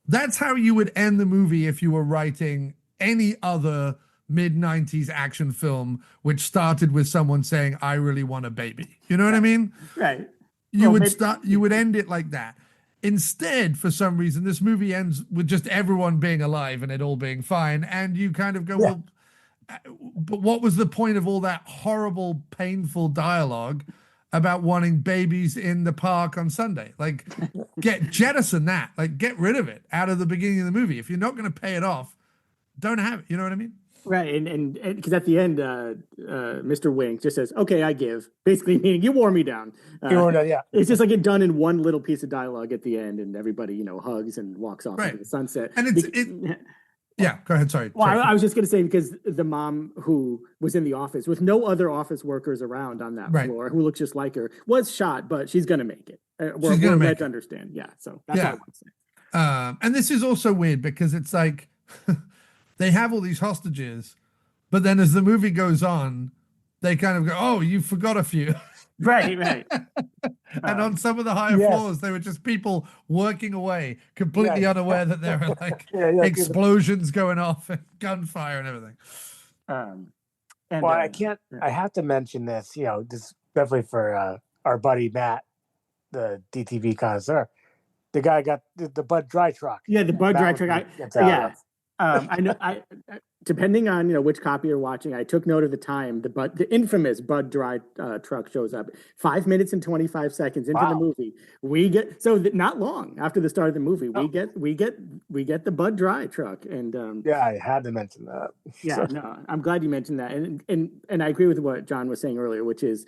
S4: That's how you would end the movie if you were writing any other mid-90s action film which started with someone saying, I really want a baby. You know what I mean?
S6: Right.
S4: You would end it like that. Instead, for some reason, this movie ends with just everyone being alive and it all being fine. And you kind of go, well, but what was the point of all that horrible, painful dialogue about wanting babies in the park on Sunday? Like, jettison that. Like, get rid of it out of the beginning of the movie. If you're not going to pay it off, don't have it. You know what I mean?
S6: Right, and because at the end, Mr. Wink just says, "Okay, I give," basically meaning you wore me down. It's just like it done in one little piece of dialogue at the end, and everybody, hugs and walks off into the sunset.
S4: And yeah. Go ahead. Sorry.
S6: Well, I was just going to say, because the mom who was in the office with no other office workers around on that floor, who looks just like her, was shot, but she's going to make it. We're led to understand. Yeah, so that's all I want to say.
S4: And this is also weird because it's like. They have all these hostages, but then as the movie goes on, they kind of go, oh, you forgot a few.
S6: Right.
S4: And on some of the higher floors, they were just people working away, completely unaware that there were like explosions going off and gunfire and everything.
S5: I have to mention this, this definitely for our buddy Matt, the DTV connoisseur. The guy got the Bud Dry truck.
S6: Yeah, the Bud Dry truck. I know. Depending on which copy you're watching, I took note of the time. The infamous Bud Dry truck shows up 5 minutes and 25 seconds into the movie. We get not long after the start of the movie. We we get the Bud Dry truck, and
S5: Yeah, I had to mention that.
S6: yeah, no, I'm glad you mentioned that, and I agree with what John was saying earlier, which is,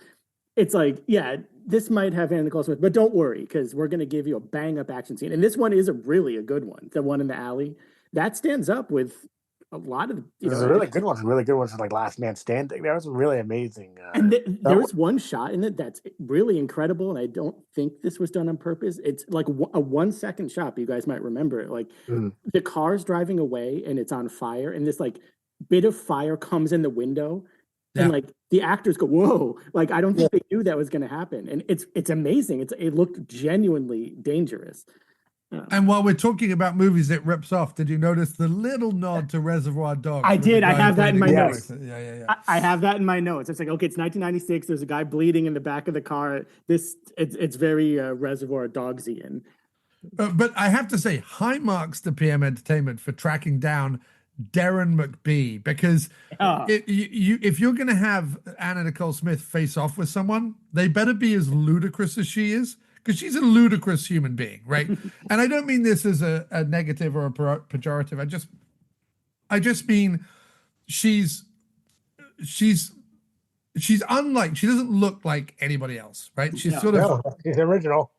S6: it's like, yeah, this might have Anna Nicole Smith, but don't worry, because we're going to give you a bang up action scene, and this one is really a good one. The one in the alley that stands up with a lot of
S5: There's a really good one. Really good ones like Last Man Standing. That was really amazing.
S6: And there was one shot in it that's really incredible, and I don't think this was done on purpose. It's like a 1 second shot, but you guys might remember it. Like the car's driving away and it's on fire, and this like bit of fire comes in the window, and like the actors go, "Whoa!" Like I don't think they knew that was going to happen, and it's amazing. It looked genuinely dangerous.
S4: And while we're talking about movies it rips off, did you notice the little nod to Reservoir Dogs?
S6: I did. I have that in my notes.
S4: Yeah.
S6: I have that in my notes. It's like, okay, it's 1996. There's a guy bleeding in the back of the car. It's very Reservoir Dogsian.
S4: But I have to say, high marks to PM Entertainment for tracking down Deron McBee, because if you're going to have Anna Nicole Smith face off with someone, they better be as ludicrous as she is. Because she's a ludicrous human being, right? And I don't mean this as a negative or a pejorative. I just mean she's unlike, she doesn't look like anybody else, right? She's
S5: she's original.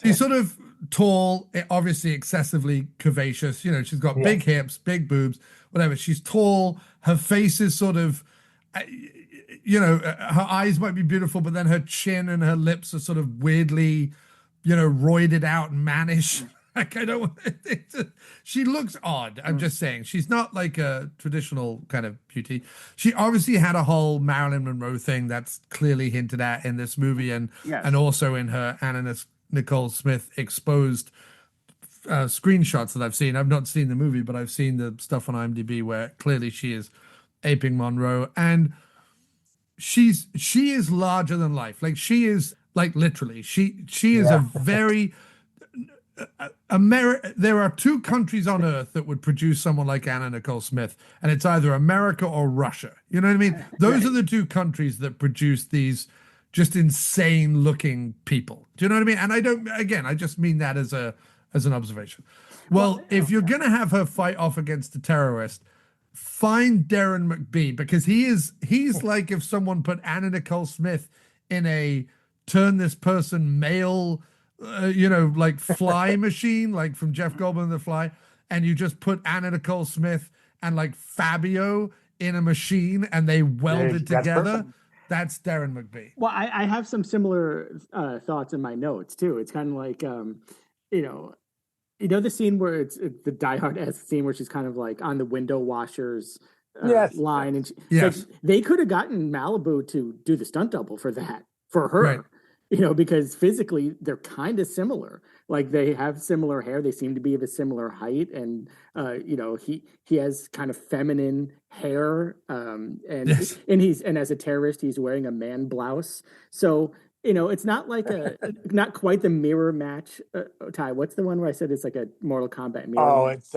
S4: She's sort of tall, obviously excessively curvaceous. You know, she's got big hips, big boobs, whatever. She's tall. Her face is sort of, you know, her eyes might be beautiful, but then her chin and her lips are sort of weirdly, you know, roided out and mannish. Like I don't. She looks odd. I'm just saying, she's not like a traditional kind of beauty. She obviously had a whole Marilyn Monroe thing that's clearly hinted at in this movie, and also in her Anna Nicole Smith exposed screenshots that I've seen. I've not seen the movie, but I've seen the stuff on IMDb where clearly she is aping Monroe, and she is larger than life. Like she is, like literally, she is a very. There are two countries on earth that would produce someone like Anna Nicole Smith, and it's either America or Russia. You know what I mean? Those are the two countries that produce these just insane looking people. Do you know what I mean? And I just mean that as an observation. Well, if you're gonna have her fight off against a terrorist, find Deron McBee, because he's like if someone put Anna Nicole Smith in a turn this person male, you know, like fly machine, like from Jeff Goldblum The Fly, and you just put Anna Nicole Smith and like Fabio in a machine and they welded together. That's Deron McBee.
S6: Well, I have some similar thoughts in my notes too. It's kind of like, you know the scene where it's the Die Hard-esque scene where she's kind of like on the window washers line, and like, they could have gotten Malibu to do the stunt double for that for her. Right. You know, because physically they're kind of similar. Like they have similar hair. They seem to be of a similar height, and you know, he has kind of feminine hair, and as a terrorist, he's wearing a man blouse. So you know, it's not like not quite the mirror match. Ty, what's the one where I said it's like a Mortal Kombat mirror?
S5: Oh, it's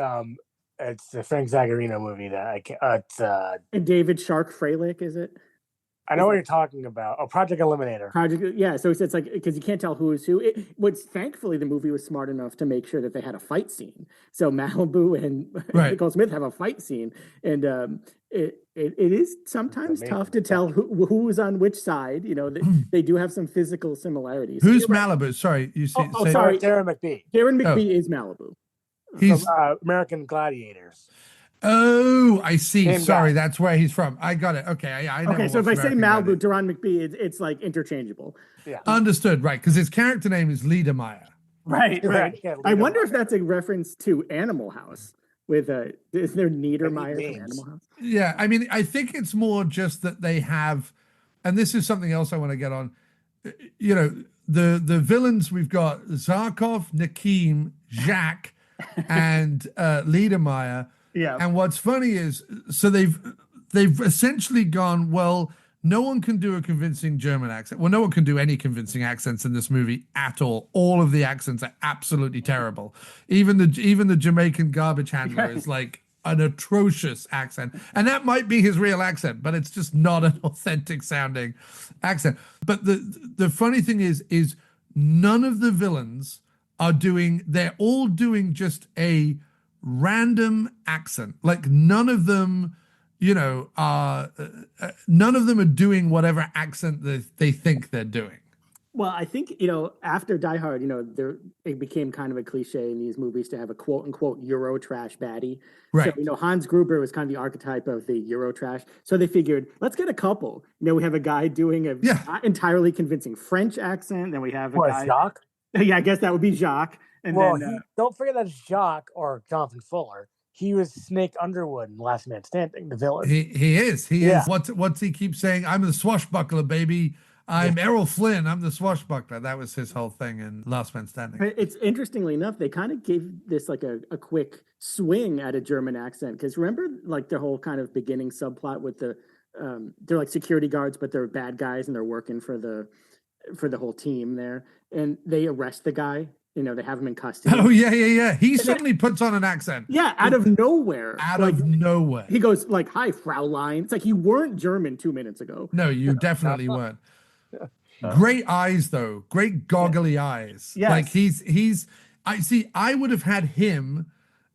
S5: the Frank Zagarino movie that I can't.
S6: And David Shark Freilich, is it?
S5: I know what you're talking about. Oh, Project Eliminator.
S6: So it's like, because you can't tell who is who. Thankfully, the movie was smart enough to make sure that they had a fight scene. So Malibu and Nicole Smith have a fight scene, and it is sometimes tough to tell who is on which side. You know, they do have some physical similarities.
S4: Who's Malibu? Sorry, you see.
S5: Sorry, Deron McBee.
S6: Deron McBee is Malibu.
S5: He's from American Gladiators.
S4: Oh, I see. Sorry, that's where he's from. I got it. Okay, I know.
S6: Okay, so if I say Malibu, Deron McBee, it's like interchangeable.
S4: Yeah, understood. Right, because his character name is Lee de Broux.
S6: Right. I wonder if that's a reference to Animal House. With is there Niedermeyer from Animal House?
S4: Yeah, I mean, I think it's more just that they have, and this is something else I want to get on. You know, the villains, we've got Zarkov, Nakeem, Jacques, and Lee de Broux.
S6: Yeah.
S4: And what's funny is, so they've essentially gone, well, no one can do a convincing German accent. Well, no one can do any convincing accents in this movie at all. All of the accents are absolutely terrible. Even the Jamaican garbage handler is like an atrocious accent. And that might be his real accent, but it's just not an authentic sounding accent. But the funny thing is none of the villains are they're all doing just a random accent. Like none of them, are doing whatever accent they think they're doing.
S6: Well, I think, after Die Hard, it became kind of a cliche in these movies to have a quote unquote Euro trash baddie.
S4: Right.
S6: So, Hans Gruber was kind of the archetype of the Euro trash. So they figured, let's get a couple. We have a guy doing a not entirely convincing French accent. Then we have a guy.
S5: Jacques?
S6: Yeah, I guess that would be Jacques. And then,
S5: don't forget that Jacques or Jonathan Fuller. He was Snake Underwood in Last Man Standing, the villain.
S4: He is. He is. What's he keep saying? I'm the swashbuckler, baby. I'm Errol Flynn. I'm the swashbuckler. That was his whole thing in Last Man Standing.
S6: It's interestingly enough, they kind of gave this like a quick swing at a German accent. Because remember, like the whole kind of beginning subplot with they're like security guards, but they're bad guys and they're working for the whole team there. And they arrest the guy. They have him in custody.
S4: Oh, yeah. He suddenly puts on an accent.
S6: Yeah, out of nowhere.
S4: Out of nowhere.
S6: He goes like, "Hi, Fraulein." It's like you weren't German 2 minutes ago.
S4: No, you definitely weren't. Great eyes, though. Great goggly eyes.
S6: Yes.
S4: Like I would have had him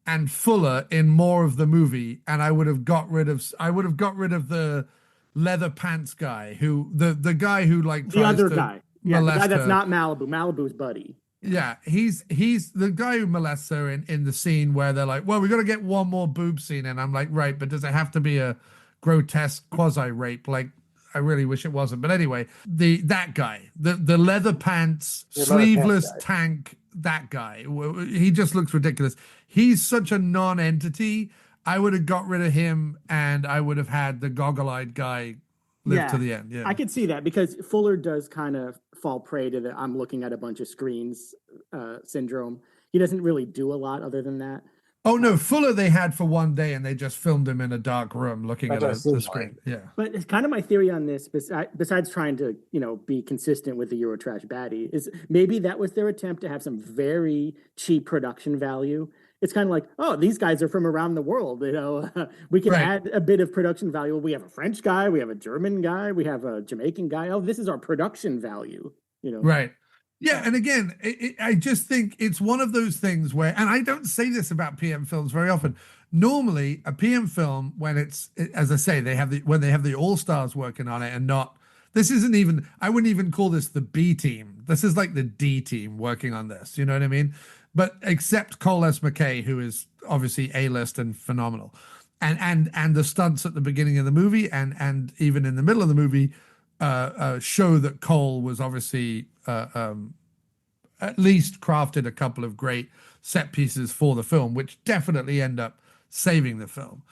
S4: and Fuller in more of the movie, and I would have got rid of the leather pants guy the guy who like
S6: the other
S4: to
S6: guy. Yeah, the guy that's
S4: her.
S6: not Malibu. Malibu's buddy.
S4: Yeah, he's the guy who molests her in the scene where they're like, well, we got to get one more boob scene. And I'm like, right, but does it have to be a grotesque quasi-rape? Like, I really wish it wasn't. But anyway, that guy, the leather pants, sleeveless tank, that guy, he just looks ridiculous. He's such a non-entity. I would have got rid of him and I would have had the goggle-eyed guy live to the end. Yeah,
S6: I could see that because Fuller does kind of fall prey to the I'm looking at a bunch of screens syndrome. He doesn't really do a lot other than that.
S4: Oh no, Fuller they had for one day and they just filmed him in a dark room looking at the screen. Yeah.
S6: But it's kind of my theory on this, besides trying to, be consistent with the Eurotrash baddie, is maybe that was their attempt to have some very cheap production value. It's kind of like, oh, these guys are from around the world. We can add a bit of production value. We have a French guy, we have a German guy, we have a Jamaican guy. Oh, this is our production value.
S4: Right. Yeah, and again, I just think it's one of those things where, and I don't say this about PM films very often. Normally, a PM film, when as I say, when they have the all-stars working on it, and not, this isn't even, I wouldn't even call this the B team. This is like the D team working on this. You know what I mean? But except Cole S. McKay, who is obviously A-list and phenomenal, and the stunts at the beginning of the movie and even in the middle of the movie show that Cole was obviously at least crafted a couple of great set pieces for the film, which definitely end up saving the film.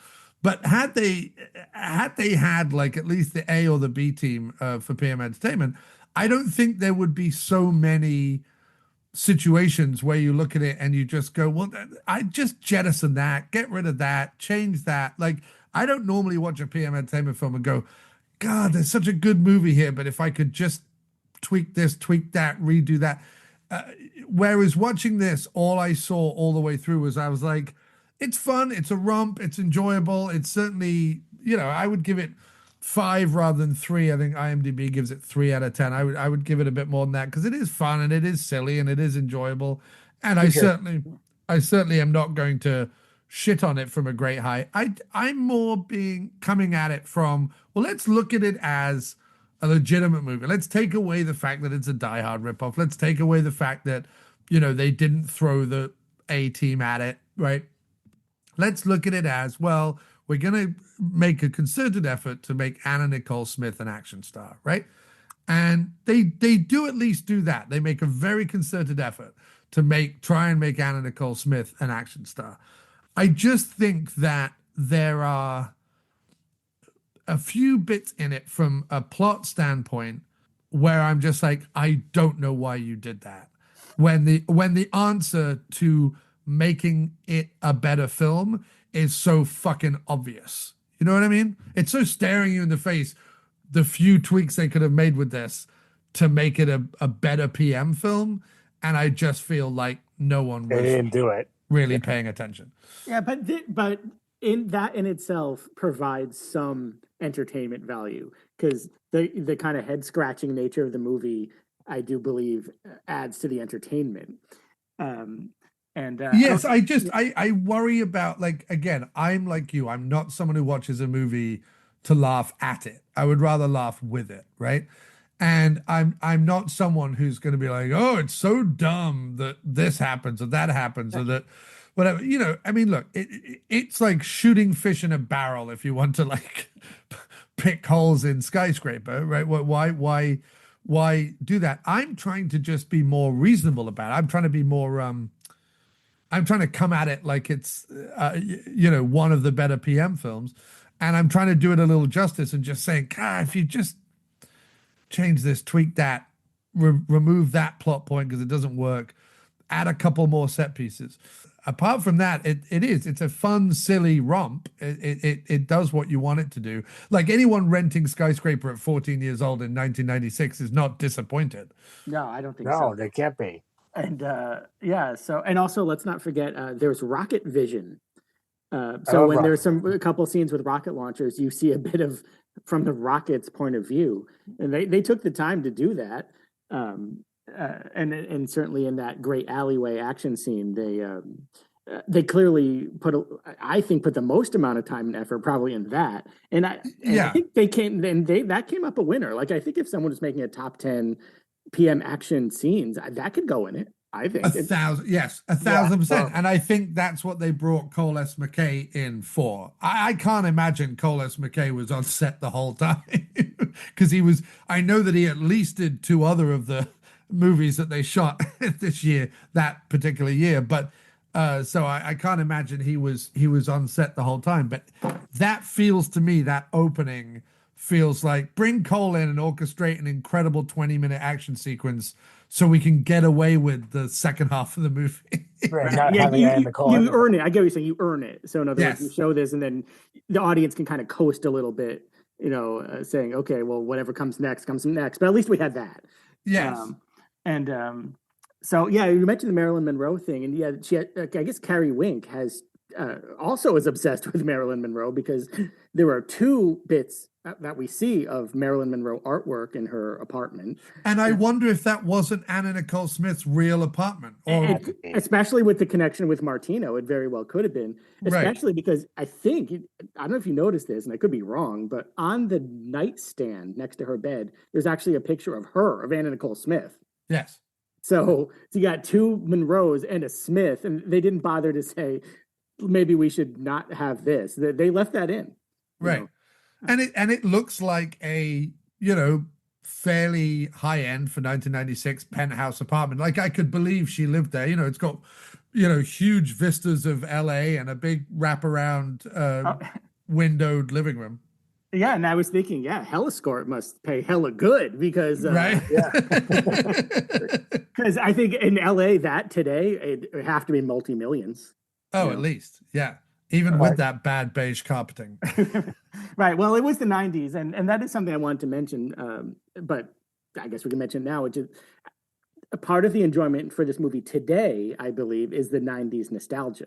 S4: But had they had like at least the A or the B team for PM Entertainment, I don't think there would be so many situations where you look at it and you just go, well, I just jettison that, get rid of that, change that. Like, I don't normally watch a PM Entertainment film and go, God, there's such a good movie here, but if I could just tweak this, tweak that, redo that. Whereas watching this, all I saw all the way through was I was like, it's fun, it's a romp, it's enjoyable. It's certainly, I would give it 5 rather than 3. I think IMDb gives it 3 out of 10. I would give it a bit more than that because it is fun and it is silly and it is enjoyable. And I certainly am not going to shit on it from a great height. I'm more coming at it from, well, let's look at it as a legitimate movie. Let's take away the fact that it's a Die Hard ripoff. Let's take away the fact that, they didn't throw the A team at it, right? Let's look at it as, well, we're going to make a concerted effort to make Anna Nicole Smith an action star, right? And they do at least do that. They make a very concerted effort to try and make Anna Nicole Smith an action star. I just think that there are a few bits in it from a plot standpoint where I'm just like, I don't know why you did that. When the answer to making it a better film is so fucking obvious. You know what I mean? It's so staring you in the face, the few tweaks they could have made with this to make it a better PM film. And I just feel like no one was
S5: didn't do it.
S4: Really paying attention.
S6: Yeah, but in that in itself provides some entertainment value because the kind of head scratching nature of the movie, I do believe, adds to the entertainment. And
S4: yes, I worry about, like, again, I'm like you. I'm not someone who watches a movie to laugh at it. I would rather laugh with it, right? And I'm not someone who's going to be like, oh, it's so dumb that this happens or that happens or that whatever. You know, I mean, look, it's like shooting fish in a barrel if you want to like pick holes in Skyscraper, right? Why do that? I'm trying to just be more reasonable about it. I'm trying to be more I'm trying to come at it like it's one of the better PM films, and I'm trying to do it a little justice and just saying, God, if you just change this, tweak that, remove that plot point because it doesn't work, add a couple more set pieces. Apart from that, it's a fun, silly romp. It does what you want it to do. Like, anyone renting Skyscraper at 14 years old in 1996 is not disappointed.
S6: No, I don't think so.
S5: No, they can't be.
S6: And so, and also let's not forget there's rocket vision. So when there's a couple scenes with rocket launchers, you see a bit of from the rocket's point of view, and they took the time to do that. And certainly in that great alleyway action scene, they clearly put the most amount of time and effort probably in that. And I think that came up a winner. Like, I think if someone was making a top 10 PM action scenes, that could go in it. I think
S4: 1,000%. And I think that's what they brought Cole S. McKay in for. I can't imagine Cole S. McKay was on set the whole time because I know that he at least did 2 other of the movies that they shot that particular year. But so I can't imagine he was on set the whole time. But that feels to me, that opening feels like bring Cole in and orchestrate an incredible 20-minute action sequence so we can get away with the second half of the movie.
S5: Right,
S6: you earn it. I get what you're saying. You earn it. So in other words, you show this, and then the audience can kind of coast a little bit, saying, okay, well, whatever comes next. But at least we had that.
S4: Yes.
S6: So you mentioned the Marilyn Monroe thing, and she had, I guess Carrie Wink also is obsessed with Marilyn Monroe because there are 2 bits that we see of Marilyn Monroe artwork in her apartment.
S4: And I wonder if that wasn't Anna Nicole Smith's real apartment.
S6: Especially with the connection with Martino, it very well could have been. Especially because I don't know if you noticed this, and I could be wrong, but on the nightstand next to her bed, there's actually a picture of Anna Nicole Smith.
S4: Yes.
S6: So you got 2 Monroes and a Smith, and they didn't bother to say, maybe we should not have this. They left that in.
S4: Right. And it looks like a, fairly high end for 1996 penthouse apartment. Like, I could believe she lived there. It's got, huge vistas of LA and a big wraparound windowed living room.
S6: Yeah, and I was thinking, Hellascourt must pay hella good because
S4: right.
S6: Because I think in LA that today it would have to be multi-millions.
S4: Oh, at least. Yeah. Even with that bad beige carpeting.
S6: Right. Well, it was the 90s, and that is something I wanted to mention, but I guess we can mention now, which is a part of the enjoyment for this movie today, I believe, is the 90s nostalgia.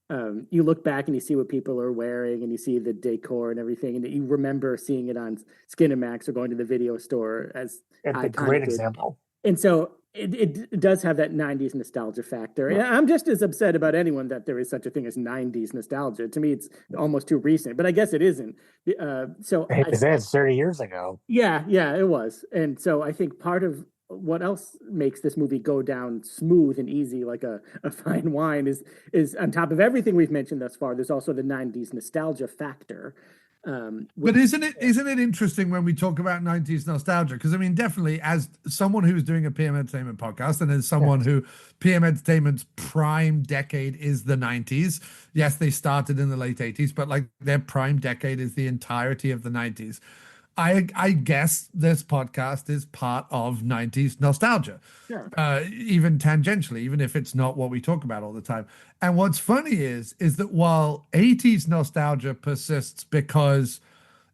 S6: You look back and you see what people are wearing and you see the decor and everything, and you remember seeing it on Skinamax or going to the video store as
S5: a great example.
S6: And so it does have that 90s nostalgia factor. And I'm just as upset about anyone that there is such a thing as 90s nostalgia. To me, it's almost too recent, but I guess it isn't.
S5: It's 30 years ago.
S6: Yeah, it was. And so I think part of what else makes this movie go down smooth and easy like a fine wine is on top of everything we've mentioned thus far, there's also the 90s nostalgia factor.
S4: But isn't it interesting when we talk about 90s nostalgia? Because I mean, definitely as someone who's doing a PM Entertainment podcast and as someone who PM Entertainment's prime decade is the 90s. Yes, they started in the late 80s, but like their prime decade is the entirety of the 90s. I guess this podcast is part of 90s nostalgia, even tangentially, even if it's not what we talk about all the time. And what's funny is that while 80s nostalgia persists because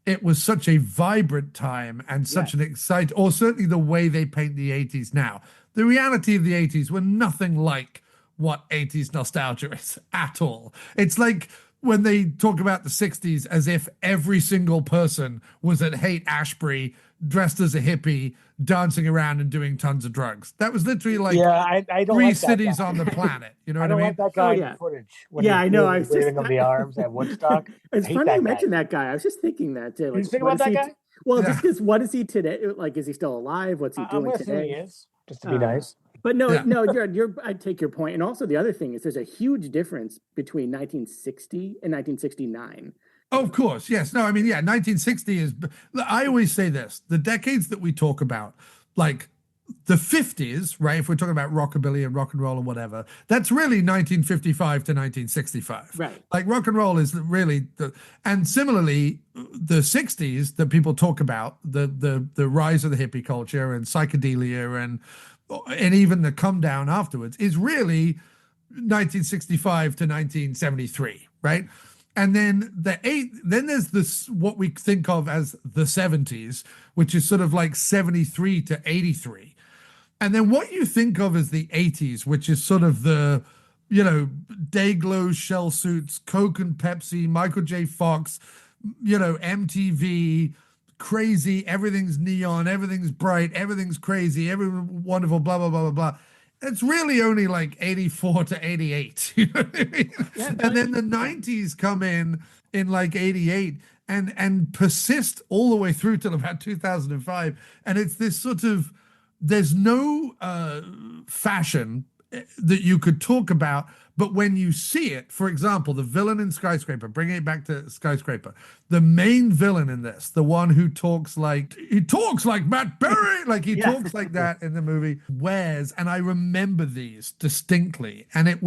S4: it was such a vibrant time and such an or certainly the way they paint the 80s now, the reality of the 80s were nothing like what 80s nostalgia is at all. It's like when they talk about the 60s as if every single person was at Haight-Ashbury dressed as a hippie, dancing around and doing tons of drugs. That was literally like
S5: I don't
S4: three
S5: like that
S4: cities
S5: guy.
S4: on the planet. You know
S5: I
S4: what I
S5: don't
S4: mean?
S5: like that guy in
S6: yeah.
S5: the footage.
S6: Yeah, I know. I was
S5: waving
S6: just-
S5: him the arms at Woodstock.
S6: It's
S5: I hate
S6: funny
S5: that
S6: you
S5: guy.
S6: mentioned that guy. I was just thinking that too.
S5: You think about that guy?
S6: Well,
S4: Yeah.
S6: just because what is he today? Like, is he still alive? What's he
S5: I'm
S6: doing
S5: gonna assume
S6: today?
S5: he is, just to be nice.
S6: But no,
S4: Yeah.
S6: no, you're. I take your point. And also the other thing is, there's a huge difference between 1960 and 1969.
S4: Oh, of course, yes. No, I mean, yeah, 1960 is. I always say this: the decades that we talk about, like the 50s, right? If we're talking about rockabilly and rock and roll and whatever, that's really 1955 to 1965.
S6: Right.
S4: Like rock and roll is really and similarly, the 60s that people talk about, the rise of the hippie culture and psychedelia and even the come down afterwards is really 1965 to 1973, right? And then then there's this what we think of as the 70s, which is sort of like 73 to 83. And then what you think of as the 80s, which is sort of the, you know, Dayglow shell suits, Coke and Pepsi, Michael J. Fox, you know, MTV, crazy, everything's neon, everything's bright, everything's crazy, everything's wonderful, blah, blah, blah, blah, blah. It's really only like 84 to 88. You know what I mean?
S6: Yeah,
S4: and then the 90s come in like 88 and persist all the way through till about 2005. And it's this sort of, there's no fashion that you could talk about, but when you see it, for example, the villain in Skyscraper, bringing it back to Skyscraper, the main villain in this, the one who talks like Matt Berry, like he talks like that in the movie, wears, and I remember these distinctly, and it's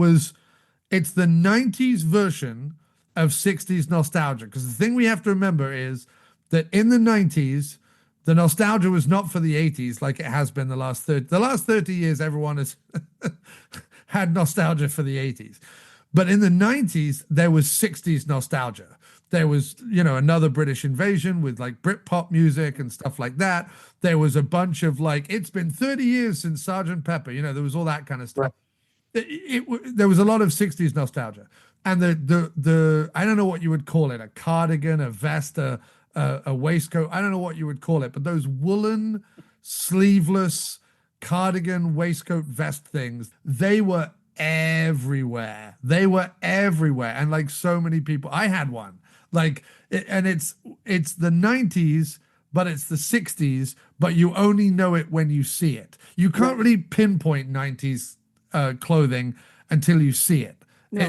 S4: the 90s version of 60s nostalgia, because the thing we have to remember is that in the 90s, the nostalgia was not for the 80s like it has been the last 30 years. Everyone has had nostalgia for the 80s. But in the 90s, there was 60s nostalgia. There was, you know, another British invasion with like Britpop music and stuff like that. There was a bunch of like, it's been 30 years since Sergeant Pepper. You know, there was all that kind of stuff. There was a lot of 60s nostalgia. And the I don't know what you would call it, a cardigan, a vest, a waistcoat. I don't know what you would call it, but those woolen, sleeveless cardigan, waistcoat, vest things, they were everywhere. And like so many people, I had one. Like, and it's the 90s, but it's the 60s, but you only know it when you see it. You can't really pinpoint 90s clothing until you see it.
S6: No,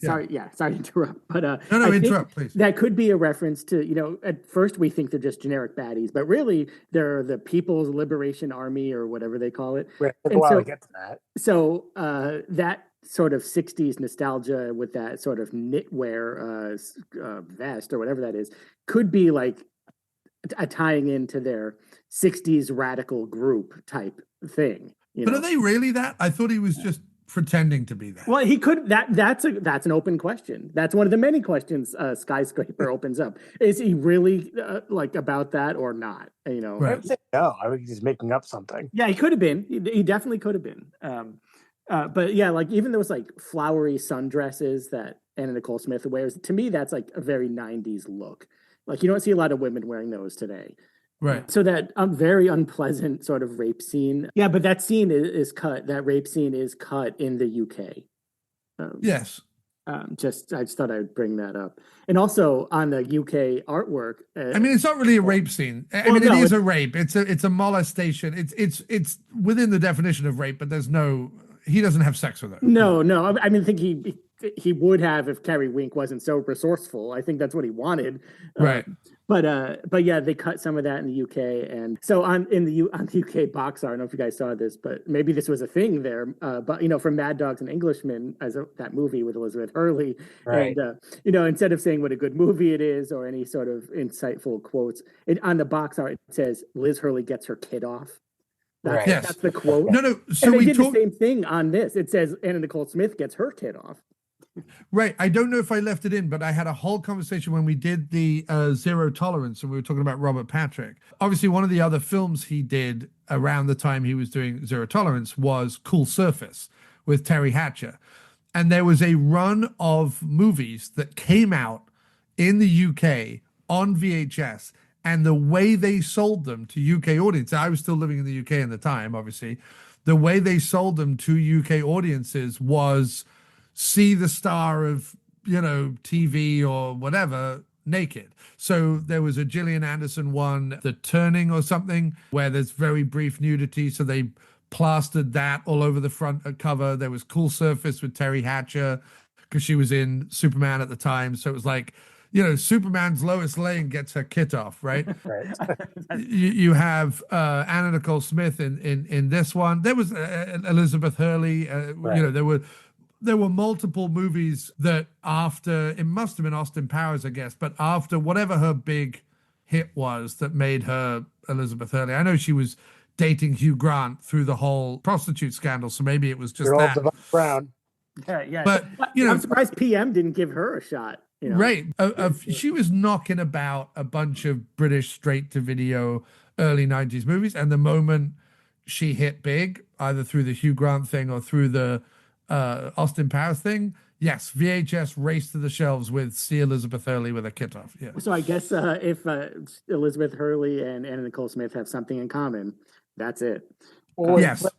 S6: sorry to interrupt, but
S4: no, interrupt, please.
S6: That could be a reference to, you know, at first we think they're just generic baddies, but really they're the People's Liberation Army or whatever they call it.
S5: Right. Took a while to get to that.
S6: So that sort of 60s nostalgia with that sort of knitwear vest or whatever that is could be like a tying into their 60s radical group type thing.
S4: But are they really that? I thought he was just pretending to be that.
S6: Well, he could. That's an open question. That's one of the many questions Skyscraper opens up. Is he really like about that or not? You know,
S4: right.
S5: No, I think he's making up something.
S6: Yeah, he could have been. He definitely could have been. But yeah, like even those like flowery sundresses that Anna Nicole Smith wears, to me, that's like a very 90s look. Like you don't see a lot of women wearing those today.
S4: Right.
S6: So that very unpleasant sort of rape scene. Yeah, but that scene is cut. That rape scene is cut in the UK.
S4: Yes.
S6: I just thought I would bring that up. And also on the UK artwork.
S4: I mean, it's not really a rape scene. I mean, it is a rape. It's a molestation. It's within the definition of rape, but he doesn't have sex with her.
S6: No. I mean, I think he would have if Carrie Wink wasn't so resourceful. I think that's what he wanted.
S4: Right.
S6: But yeah, they cut some of that in the UK, and so on the UK box art. I don't know if you guys saw this, but maybe this was a thing there. But you know, from Mad Dogs and Englishmen, that movie with Elizabeth Hurley,
S5: right.
S6: And you know, instead of saying what a good movie it is or any sort of insightful quotes, on the box art it says Liz Hurley gets her kid off. That's the quote.
S4: No. So
S6: and they
S4: we
S6: did the same thing on this. It says Anna Nicole Smith gets her kid off.
S4: Right. I don't know if I left it in, but I had a whole conversation when we did the Zero Tolerance and we were talking about Robert Patrick. Obviously, one of the other films he did around the time he was doing Zero Tolerance was Cool Surface with Terry Hatcher. And there was a run of movies that came out in the UK on VHS, And the way they sold them to UK audiences, I was still living in the UK at the time, obviously. The way they sold them to UK audiences was see the star of, TV or whatever naked. So there was a Gillian Anderson one, The Turning or something, where there's very brief nudity. So they plastered that all over the front cover. There was Cool Surface with Terry Hatcher because she was in Superman at the time. So it was like, Superman's Lois Lane gets her kit off, right?
S5: Right.
S4: You have Anna Nicole Smith in this one. There was Elizabeth Hurley.
S5: Right.
S4: There were multiple movies that after, it must have been Austin Powers, I guess, but after whatever her big hit was that made her Elizabeth Hurley. I know she was dating Hugh Grant through the whole prostitute scandal, so maybe it was just
S5: Your old
S4: that.
S5: Divine Brown.
S6: Yeah.
S4: But
S6: I'm surprised PM didn't give her a shot.
S4: Right. She was knocking about a bunch of British straight-to-video early 90s movies, and the moment she hit big, either through the Hugh Grant thing or through the Austin Powers thing, yes, VHS raced to the shelves with See Elizabeth Hurley with a kit off. Yeah.
S6: So I guess if Elizabeth Hurley and Anna Nicole Smith have something in common, that's it.
S5: Or,
S4: Yes.
S5: Brett,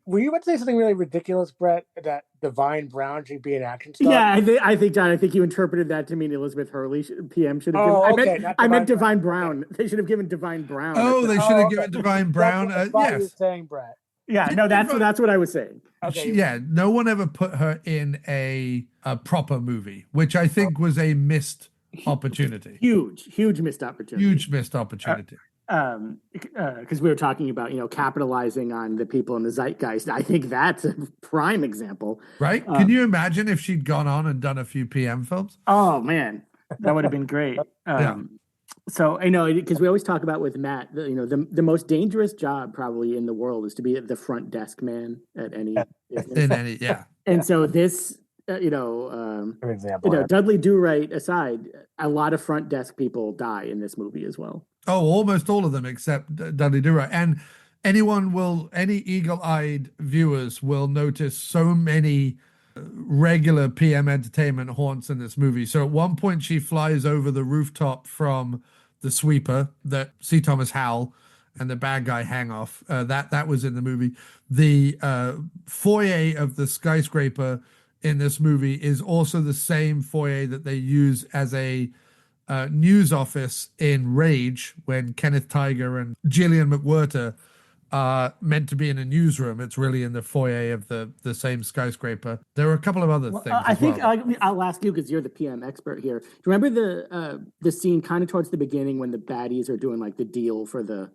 S5: were you about to say something really ridiculous, Brett, that Divine Brown should be an action star?
S6: Yeah, I think, John, you interpreted that to mean Elizabeth Hurley PM should have given. I meant Divine Brown. They should have given Divine Brown.
S4: Oh, they should have given Divine Brown.
S5: That's what you were
S4: Yes.
S5: saying, Brett.
S6: Yeah, no, that's what I was saying.
S5: Okay.
S4: Yeah, no one ever put her in a proper movie, which I think was a missed opportunity.
S6: Huge missed opportunity.
S4: Huge missed opportunity.
S6: Because we were talking about capitalizing on the people in the zeitgeist. I think that's a prime example,
S4: Right? Can you imagine if she'd gone on and done a few PM films?
S6: Oh man, that would have been great.
S4: Yeah.
S6: So I know, because we always talk about with Matt, the most dangerous job probably in the world is to be the front desk man at any business.
S4: In any, yeah.
S6: And so this,
S5: For example,
S6: Dudley Do-Right aside, a lot of front desk people die in this movie as well.
S4: Oh, almost all of them except Dudley Do-Right. And any eagle-eyed viewers will notice so many regular PM entertainment haunts in this movie. So at one point she flies over the rooftop from the sweeper that C. Thomas Howell and the bad guy hang off. That was in the movie. The foyer of the skyscraper in this movie is also the same foyer that they use as a news office in Rage when Kenneth Tiger and Gillian McWhirter are meant to be in a newsroom. It's really in the foyer of the same skyscraper. There were a couple of other things.
S6: I think I'll ask you because you're the PM expert here. Do you remember the scene kind of towards the beginning when the baddies are doing like the deal for the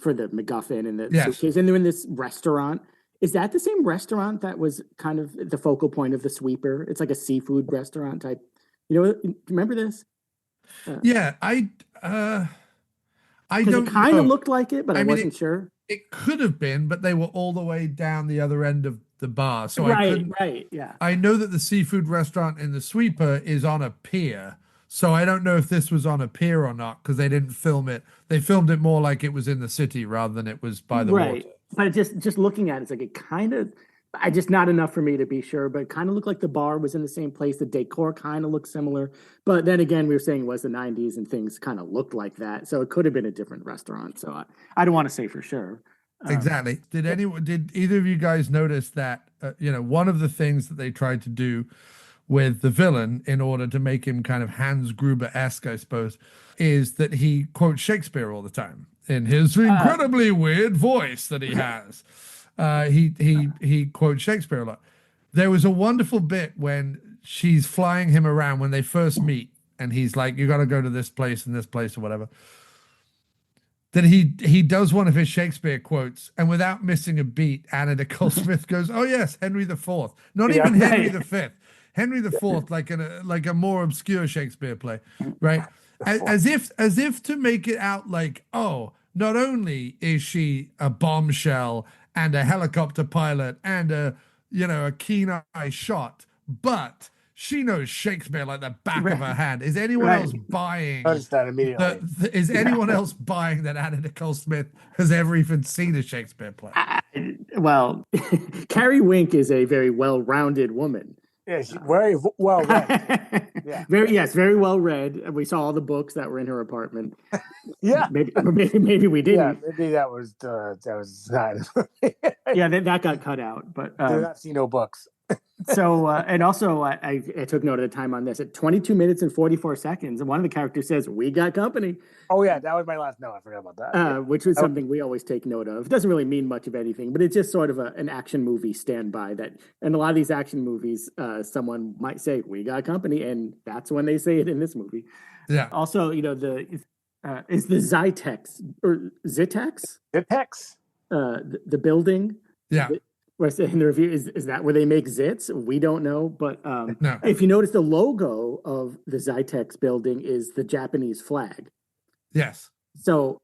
S6: MacGuffin and the suitcase, and they're in this restaurant? Is that the same restaurant that was kind of the focal point of the sweeper? It's like a seafood restaurant type. Remember this?
S4: Yeah, I don't.
S6: It kind of looked like it, but I wasn't sure.
S4: It could have been, but they were all the way down the other end of the bar, so
S6: Right, yeah.
S4: I know that the seafood restaurant in the sweeper is on a pier, so I don't know if this was on a pier or not because they didn't film it. They filmed it more like it was in the city rather than it was by the water.
S6: But just looking at it, it's like it kind of. I just not enough for me to be sure, but it kind of looked like the bar was in the same place. The decor kind of looked similar, but then again, we were saying it was the 90s and things kind of looked like that, so it could have been a different restaurant. So I don't want to say for sure.
S4: Exactly. Did either of you guys notice that one of the things that they tried to do with the villain in order to make him kind of Hans Gruber-esque, I suppose, is that he quotes Shakespeare all the time in his incredibly weird voice that he has. He quotes Shakespeare a lot. There was a wonderful bit when she's flying him around when they first meet, and he's like, "You got to go to this place and this place or whatever." Then he does one of his Shakespeare quotes, and without missing a beat, Anna Nicole Smith goes, "Oh yes, Henry IV, not even Henry V, Henry IV, like a more obscure Shakespeare play, right?" As if to make it out like, oh, not only is she a bombshell and a helicopter pilot and a keen-eye shot, but she knows Shakespeare like the back of her hand. Is anyone else buying?
S5: Noticed that immediately.
S4: Is anyone else buying that Anna Nicole Smith has ever even seen a Shakespeare play?
S6: Well, Carrie Wink is a very well-rounded woman.
S5: Yeah, she's very well read. Yeah.
S6: Very well read. We saw all the books that were in her apartment.
S5: Yeah.
S6: Maybe we didn't.
S5: Yeah, maybe that was not.
S6: Yeah, that got cut out. But
S5: Did not see no books.
S6: so and also I took note of the time on this at 22 minutes and 44 seconds, and one of the characters says, "We got company."
S5: Oh yeah, that was my last note. I forgot about that.
S6: Which was something we always take note of. It doesn't really mean much of anything, but it's just sort of an action movie standby. That and a lot of these action movies, someone might say, "We got company," and that's when they say it in this movie.
S4: Yeah.
S6: Also, is the Zytex or Zitex?
S5: Zitex.
S6: The building.
S4: Yeah.
S6: Whereas in the review, is that where they make zits? We don't know, but
S4: No.
S6: if you notice, the logo of the Zytex building is the Japanese flag.
S4: Yes.
S6: So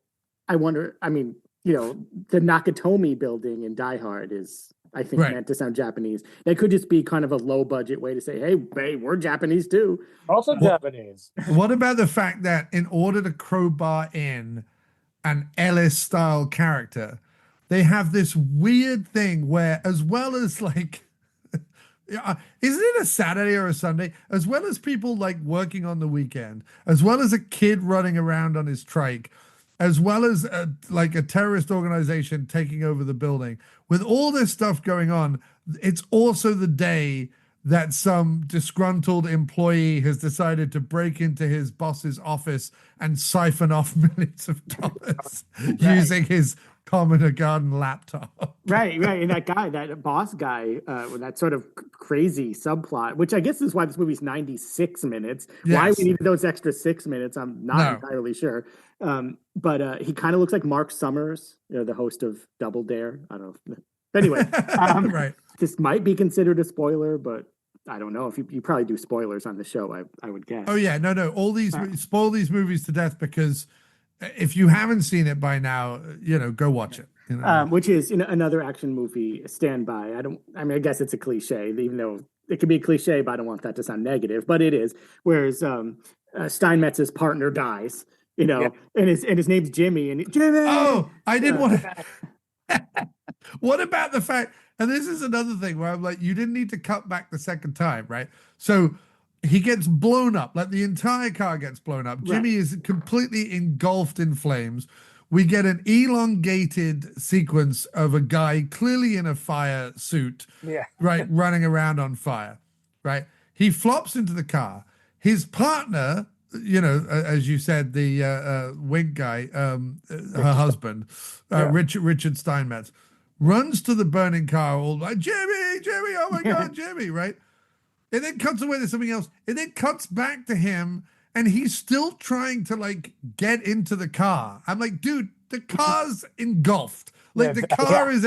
S6: I wonder, I mean, the Nakatomi building in Die Hard is, I think, meant to sound Japanese. It could just be kind of a low budget way to say, hey, we're Japanese too.
S5: Also Japanese.
S4: What about the fact that in order to crowbar in an Ellis style character, they have this weird thing where, as well as like, isn't it a Saturday or a Sunday? As well as people like working on the weekend, as well as a kid running around on his trike, as well as like a terrorist organization taking over the building, with all this stuff going on, it's also the day that some disgruntled employee has decided to break into his boss's office and siphon off millions of dollars using his Commodore Garden laptop.
S6: Right. And that boss guy, with that sort of crazy subplot, which I guess is why this movie's 96 minutes.
S4: Yes.
S6: Why we needed those extra 6 minutes, I'm not entirely sure. But he kind of looks like Mark Summers, the host of Double Dare. I don't know. Anyway,
S4: Right.
S6: This might be considered a spoiler, but I don't know if you probably do spoilers on the show. I would guess.
S4: Oh yeah, no. All these spoil these movies to death because if you haven't seen it by now, go watch it.
S6: Which is another action movie, Stand By. I guess it's a cliche, even though it could be a cliche, but I don't want that to sound negative. But it is. Whereas Steinmetz's partner dies, and his name's Jimmy, and Jimmy.
S4: Oh, I didn't want to. What about the fact? And this is another thing where I'm like, you didn't need to cut back the second time, right? So he gets blown up, like the entire car gets blown up. Jimmy is completely engulfed in flames. We get an elongated sequence of a guy clearly in a fire suit, right, running around on fire, right? He flops into the car. His partner, as you said, the wig guy, her husband, Richard Steinmetz, runs to the burning car all like, Jimmy, oh my God, Jimmy, right? It then cuts away to something else. It then cuts back to him, and he's still trying to like get into the car. I'm like, dude, the car's engulfed. Like the car is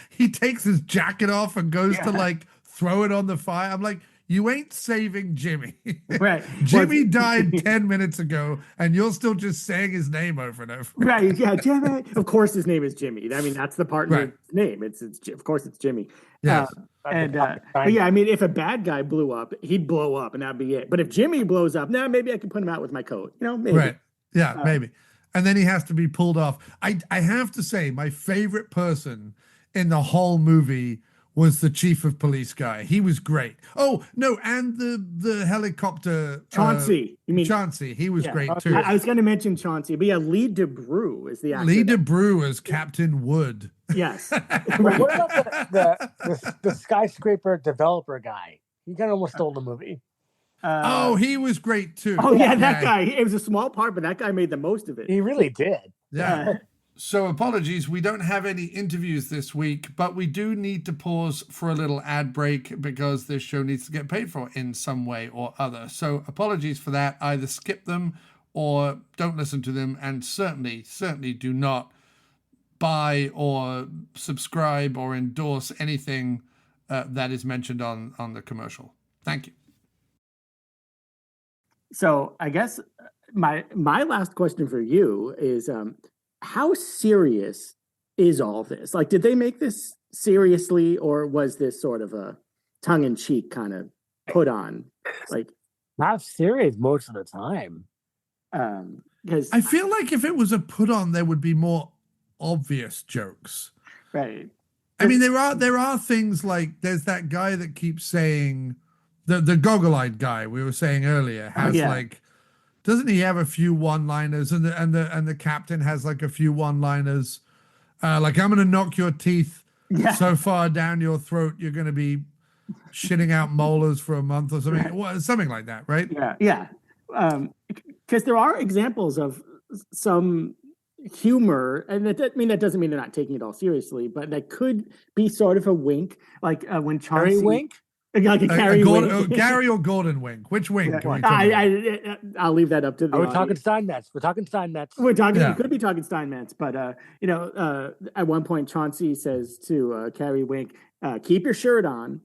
S4: he takes his jacket off and goes to like throw it on the fire. I'm like, you ain't saving Jimmy.
S6: Right.
S4: Jimmy died 10 minutes ago, and you're still just saying his name over and over.
S6: Right. Yeah, Jimmy. Of course his name is Jimmy. I mean, that's the partner's name. It's of course it's Jimmy.
S4: Yes.
S6: But yeah, I mean, if a bad guy blew up, he'd blow up and that'd be it. But if Jimmy blows up, now maybe I can put him out with my coat. Maybe.
S4: Right. Yeah, maybe. And then he has to be pulled off. I have to say, my favorite person in the whole movie was the chief of police guy. He was great. Oh, no, and the helicopter.
S6: Chauncey. You mean
S4: Chauncey. He was great too.
S6: I was going to mention Chauncey, but yeah, Lee de Broux is the actor.
S4: Lee de Broux as Captain Wood.
S6: Yes.
S5: What about the skyscraper developer guy? He kind of almost stole the movie.
S4: He was great too.
S6: Oh yeah, that guy. It was a small part, but that guy made the most of it.
S5: He really did.
S4: Yeah. So apologies, we don't have any interviews this week, but we do need to pause for a little ad break because this show needs to get paid for in some way or other. So apologies for that. Either skip them or don't listen to them, and certainly do not buy or subscribe or endorse anything that is mentioned on the commercial. Thank you.
S6: So I guess my last question for you is, how serious is all this? Like, did they make this seriously, or was this sort of a tongue-in-cheek kind of put on? Like,
S5: not serious most of the time.
S6: Because
S4: I feel like if it was a put on, there would be more obvious jokes.
S6: Right.
S4: I mean, there are things like there's that guy that keeps saying the goggle-eyed guy we were saying earlier has like, doesn't he have a few one-liners, and the captain has like a few one-liners, like, I'm gonna knock your teeth so far down your throat you're gonna be shitting out molars for a month or something, something like that, right?
S6: Yeah. Because there are examples of some humor, and that doesn't mean they're not taking it all seriously, but that could be sort of a wink, like when Chauncey
S5: wink.
S6: Like a Gary wink.
S4: Gary or Gordon wink. Which wink?
S6: I'll leave that up to the
S5: We're talking Steinmetz. We're talking Steinmetz.
S6: We could be talking Steinmetz, but at one point Chauncey says to Carrie Wink, keep your shirt on.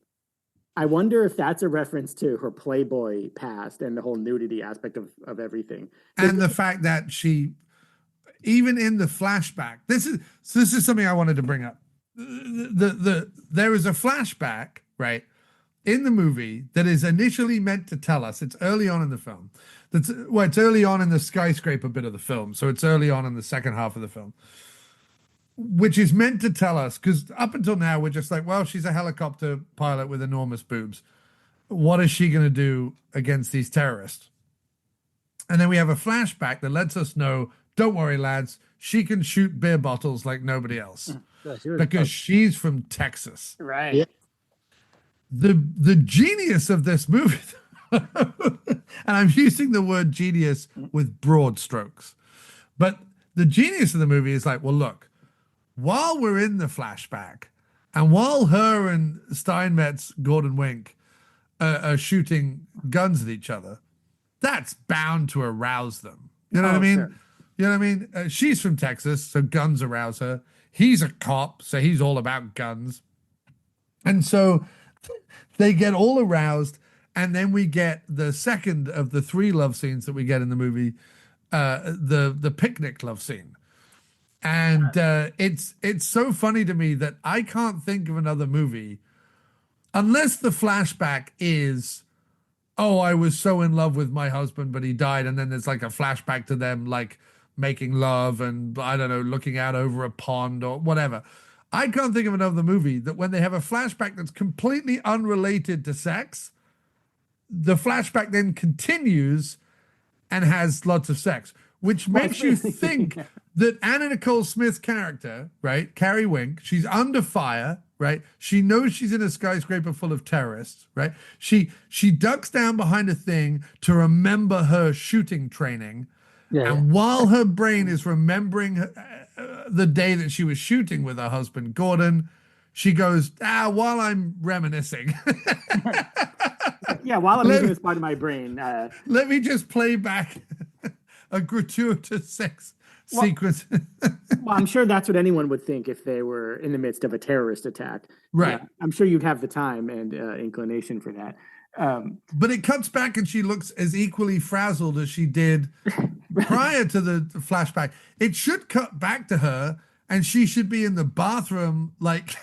S6: I wonder if that's a reference to her Playboy past and the whole nudity aspect of everything.
S4: And the fact that she, even in the flashback, this is something I wanted to bring up. There is a flashback, right, in the movie that is initially meant to tell us, it's early on in the film, it's early on in the skyscraper bit of the film, so it's early on in the second half of the film, which is meant to tell us, because up until now we're just like, well, she's a helicopter pilot with enormous boobs. What is she going to do against these terrorists? And then we have a flashback that lets us know, don't worry, lads, she can shoot beer bottles like nobody else because she's from Texas.
S6: Right.
S5: Yeah.
S4: The genius of this movie, and I'm using the word genius with broad strokes, but the genius of the movie is like, well, look, while we're in the flashback and while her and Steinmetz, Gordon Wink, are shooting guns at each other, that's bound to arouse them. You know what I mean? Sure. You know what I mean? She's from Texas, so guns arouse her. He's a cop, so he's all about guns. And so they get all aroused, and then we get the second of the three love scenes that we get in the movie, the picnic love scene. And it's so funny to me that I can't think of another movie, unless the flashback is, oh, I was so in love with my husband, but he died. And then there's like a flashback to them like making love and, I don't know, looking out over a pond or whatever. I can't think of another movie that when they have a flashback that's completely unrelated to sex, the flashback then continues and has lots of sex, which makes you think that Anna Nicole Smith's character, right, Carrie Wink, she's under fire, right? She knows she's in a skyscraper full of terrorists, right? She ducks down behind a thing to remember her shooting training. Yeah. And while her brain is remembering the day that she was shooting with her husband, Gordon, she goes, while I'm reminiscing.
S6: Yeah, while I'm using this part of my brain.
S4: Let me just play back a gratuitous sex sequence.
S6: Well, I'm sure that's what anyone would think if they were in the midst of a terrorist attack.
S4: Right.
S6: I'm sure you'd have the time and inclination for that.
S4: But it cuts back and she looks as equally frazzled as she did prior to the flashback. It should cut back to her and she should be in the bathroom, like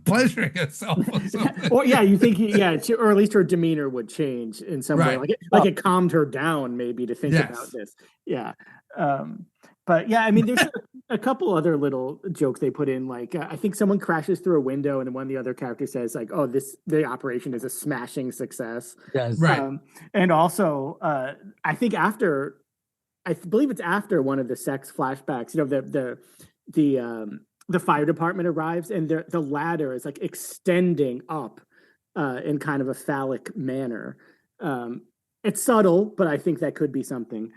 S4: pleasuring herself or something.
S6: Or you think, or at least her demeanor would change in some way. Like it calmed her down maybe to think about this. Yeah. But yeah, I mean, there's a couple other little jokes they put in. Like, I think someone crashes through a window, and then one of the other characters says, like, "Oh, the operation is a smashing success." Yes, right. And also, I believe it's after one of the sex flashbacks. You know, the fire department arrives, and the ladder is like extending up in kind of a phallic manner. It's subtle, but I think that could be something.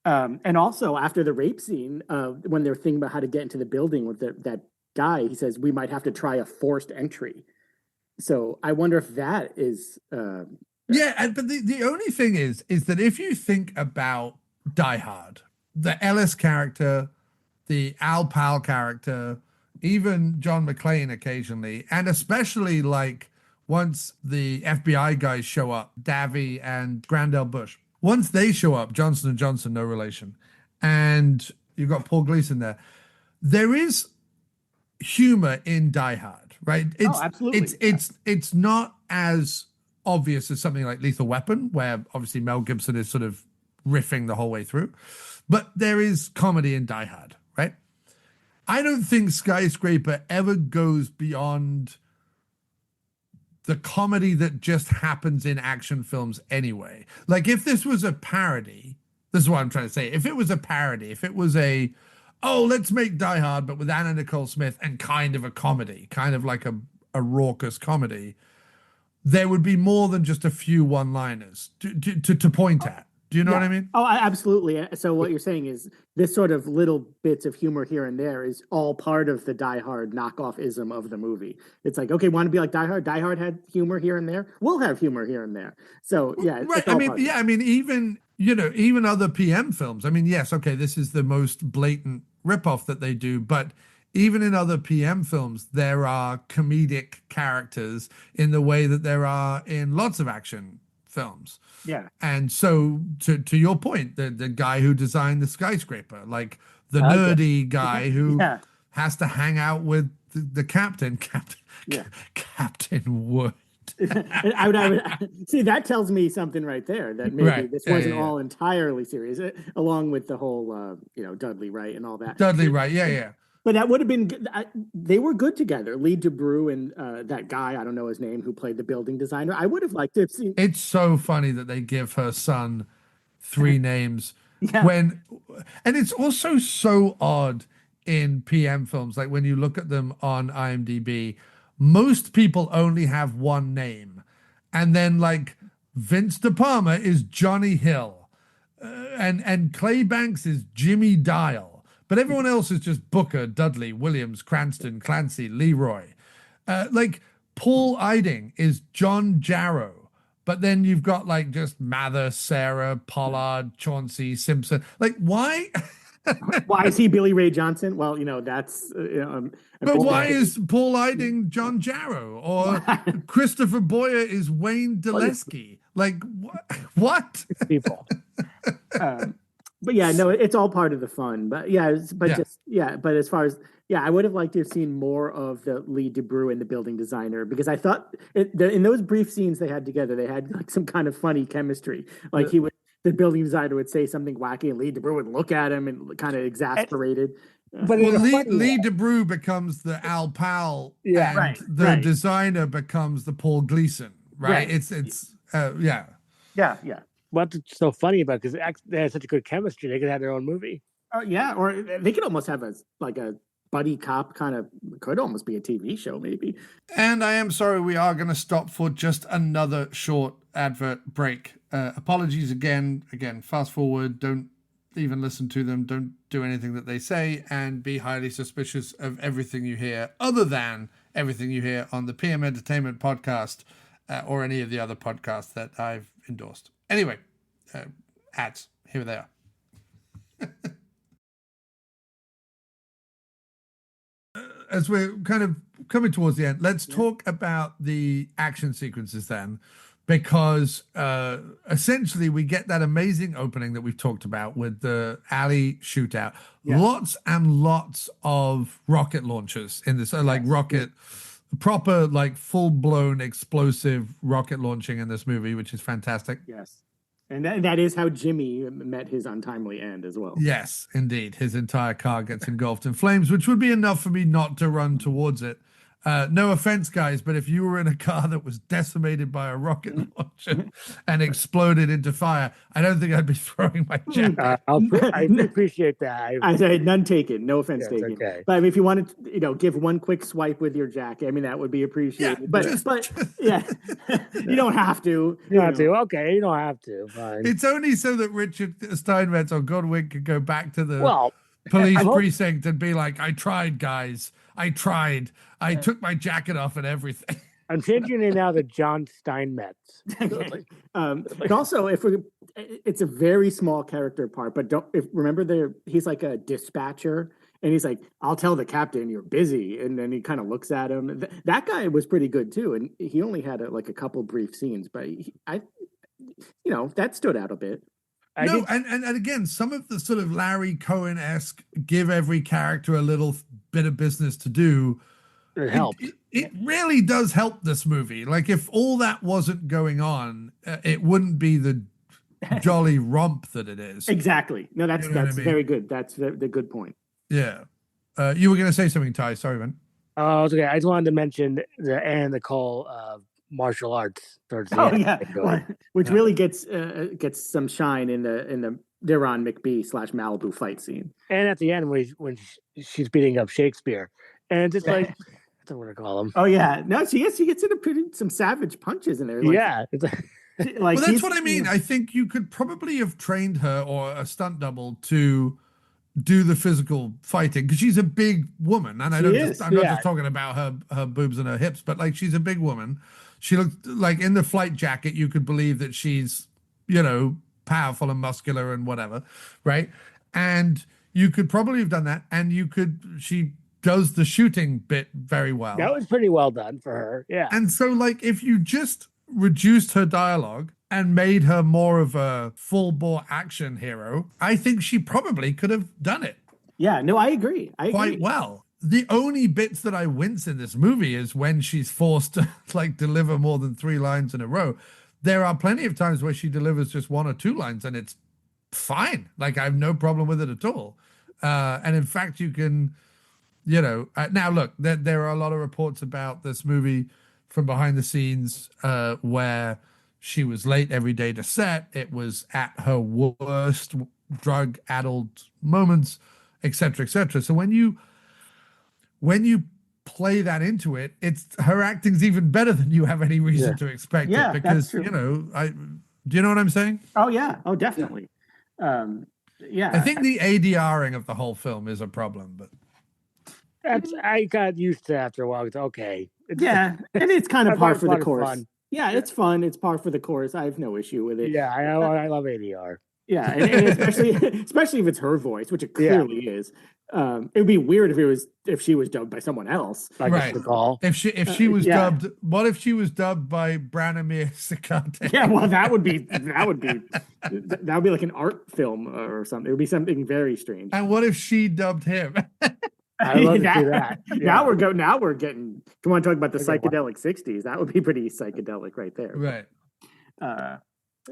S6: And also after the rape scene, when they're thinking about how to get into the building with that guy, he says, we might have to try a forced entry. So I wonder if that is... but
S4: the only thing is that if you think about Die Hard, the Ellis character, the Al Pal character, even John McClane occasionally, and especially like once the FBI guys show up, Davy and Grandel Bush, once they show up, Johnson & Johnson, no relation, and you've got Paul Gleason there, there is humor in Die Hard, right?
S6: Absolutely.
S4: It's not as obvious as something like Lethal Weapon, where obviously Mel Gibson is sort of riffing the whole way through, but there is comedy in Die Hard, right? I don't think Skyscraper ever goes beyond the comedy that just happens in action films anyway. Like if this was a parody, this is what I'm trying to say. If it was a parody, if it was let's make Die Hard, but with Anna Nicole Smith and kind of a comedy, kind of like a raucous comedy, there would be more than just a few one-liners to point at. Do you know what I mean?
S6: Oh, absolutely. So what you're saying is this sort of little bits of humor here and there is all part of the Die Hard knockoff-ism of the movie. It's like, okay, want to be like Die Hard? Die Hard had humor here and there. We'll have humor here and there. So yeah,
S4: right. Even other PM films. I mean, yes, okay, this is the most blatant ripoff that they do, but even in other PM films, there are comedic characters in the way that there are in lots of action films.
S6: Yeah.
S4: And so to your point, the guy who designed the Skyscraper, like the nerdy guy who has to hang out with the Captain Wood.
S6: I would see, that tells me something right there, that maybe this wasn't all entirely serious, along with the whole Dudley Wright and all that.
S4: Dudley Wright, yeah.
S6: But that would have been good. They were good together. Lee de Broux and that guy, I don't know his name, who played the building designer. I would have liked to have seen.
S4: It's so funny that they give her son 3 names and it's also so odd in PM films. Like when you look at them on IMDb, most people only have one name, and then like Vince De Palma is Johnny Hill, and Clay Banks is Jimmy Dial. But everyone else is just Booker, Dudley, Williams, Cranston, Clancy, Leroy. Like Paul Eiding is John Jarrow. But then you've got like just Mather, Sarah, Pollard, Chauncey, Simpson. Like why?
S6: Why is he Billy Ray Johnson? Well, that's.
S4: But why is Paul Eiding John Jarrow? Or Christopher Boyer is Wayne Dulesky? Like what?
S6: People. But yeah, no, it's all part of the fun. But but as far as I would have liked to have seen more of the Lee de Broux and the building designer, because I thought in those brief scenes they had together, they had like some kind of funny chemistry. Like the building designer would say something wacky, and Lee de Broux would look at him and kind of exasperated.
S5: But
S4: Lee de Broux becomes the Al Powell, and the designer becomes the Paul Gleason, right? It's
S5: what's so funny about it, because they had such a good chemistry, they could have their own movie.
S6: Or they could almost have a buddy cop kind of, could almost be a TV show maybe.
S4: And I am sorry, we are going to stop for just another short advert break. Apologies again, fast forward, don't even listen to them, don't do anything that they say, and be highly suspicious of everything you hear, other than everything you hear on the PM Entertainment podcast or any of the other podcasts that I've endorsed. Anyway, ads, here they are. As we're kind of coming towards the end, let's talk about the action sequences then, because essentially we get that amazing opening that we've talked about with the alley shootout. Lots and lots of rocket launchers in this, proper, like full-blown explosive rocket launching in this movie, which is fantastic.
S6: Yes. And that is how Jimmy met his untimely end as well.
S4: Yes, indeed. His entire car gets engulfed in flames, which would be enough for me not to run towards it. No offense, guys, but if you were in a car that was decimated by a rocket launcher and exploded into fire, I don't think I'd be throwing my jacket.
S5: I appreciate that.
S6: I said none taken. No offense taken.
S5: Okay.
S6: But I mean, if you wanted to, give one quick swipe with your jacket, I mean, that would be appreciated. You don't have to.
S5: You don't have to. Okay, you don't have to. Fine.
S4: It's only so that Richard Steinmetz or Godwin could go back to the police precinct and be like, I tried, guys. I tried. I took my jacket off and everything.
S5: I'm changing it now to John Steinmetz.
S6: But also, it's a very small character part, but remember he's like a dispatcher, and he's like, I'll tell the captain you're busy. And then he kind of looks at him. That guy was pretty good too. And he only had a couple brief scenes, but that stood out a bit.
S4: And again, some of the sort of Larry Cohen-esque give every character a little bit of business to do.
S5: It helped.
S4: It really does help this movie. Like if all that wasn't going on, it wouldn't be the jolly romp that it is.
S6: Exactly. No, that's very good. That's the good point.
S4: Yeah. You were going to say something, Ty. Sorry, man.
S5: Oh, it's okay. I just wanted to mention the Anna Nicole
S7: martial arts towards the
S6: Oh
S7: end.
S6: yeah, which really gets some shine in the Deron McBee / Malibu fight scene.
S7: And at the end when she's beating up Shakespeare, and it's like, I don't want to call him.
S6: Oh yeah, no, she gets into some savage punches in there. Like,
S7: Yeah, it's
S6: like
S4: Well, that's what I mean. I think you could probably have trained her or a stunt double to do the physical fighting, because she's a big woman, and I'm not just talking about her boobs and her hips, but like, she's a big woman. She looked like, in the flight jacket, you could believe that she's, powerful and muscular and whatever, right? And you could probably have done that, and she does the shooting bit very well.
S7: That was pretty well done for her. Yeah.
S4: And so, like, if you just reduced her dialogue and made her more of a full-bore action hero, I think she probably could have done it.
S6: Yeah, no, I agree.
S4: Quite well. The only bits that I wince in this movie is when she's forced to like deliver more than 3 lines in a row. There are plenty of times where she delivers just 1 or 2 lines, and it's fine. Like, I have no problem with it at all. And in fact, you can, now look, there are a lot of reports about this movie from behind the scenes where she was late every day to set. It was at her worst drug-addled moments, etc., etc. So when you play that into it, it's her acting's even better than you have any reason to expect it, because do you know what I'm saying?
S6: Oh yeah, oh definitely.
S4: I think the ADRing of the whole film is a problem, but
S7: I got used to after a while. It's okay.
S6: And it's kind of par for the course.
S7: Fun.
S6: Yeah, it's fun. It's par for the course. I have no issue with it.
S7: Yeah, I love ADR.
S6: Yeah, and especially if it's her voice, which it clearly is. It would be weird if she was dubbed by someone else.
S7: Like right.
S4: If she was dubbed, what if she was dubbed by Branimir Cikatić?
S6: Yeah, well, that would be like an art film or something. It would be something very strange.
S4: And what if she dubbed him?
S7: I love to see that.
S6: Yeah. Now we're getting. You want to talk about the psychedelic '60s? That would be pretty psychedelic right there.
S4: Right.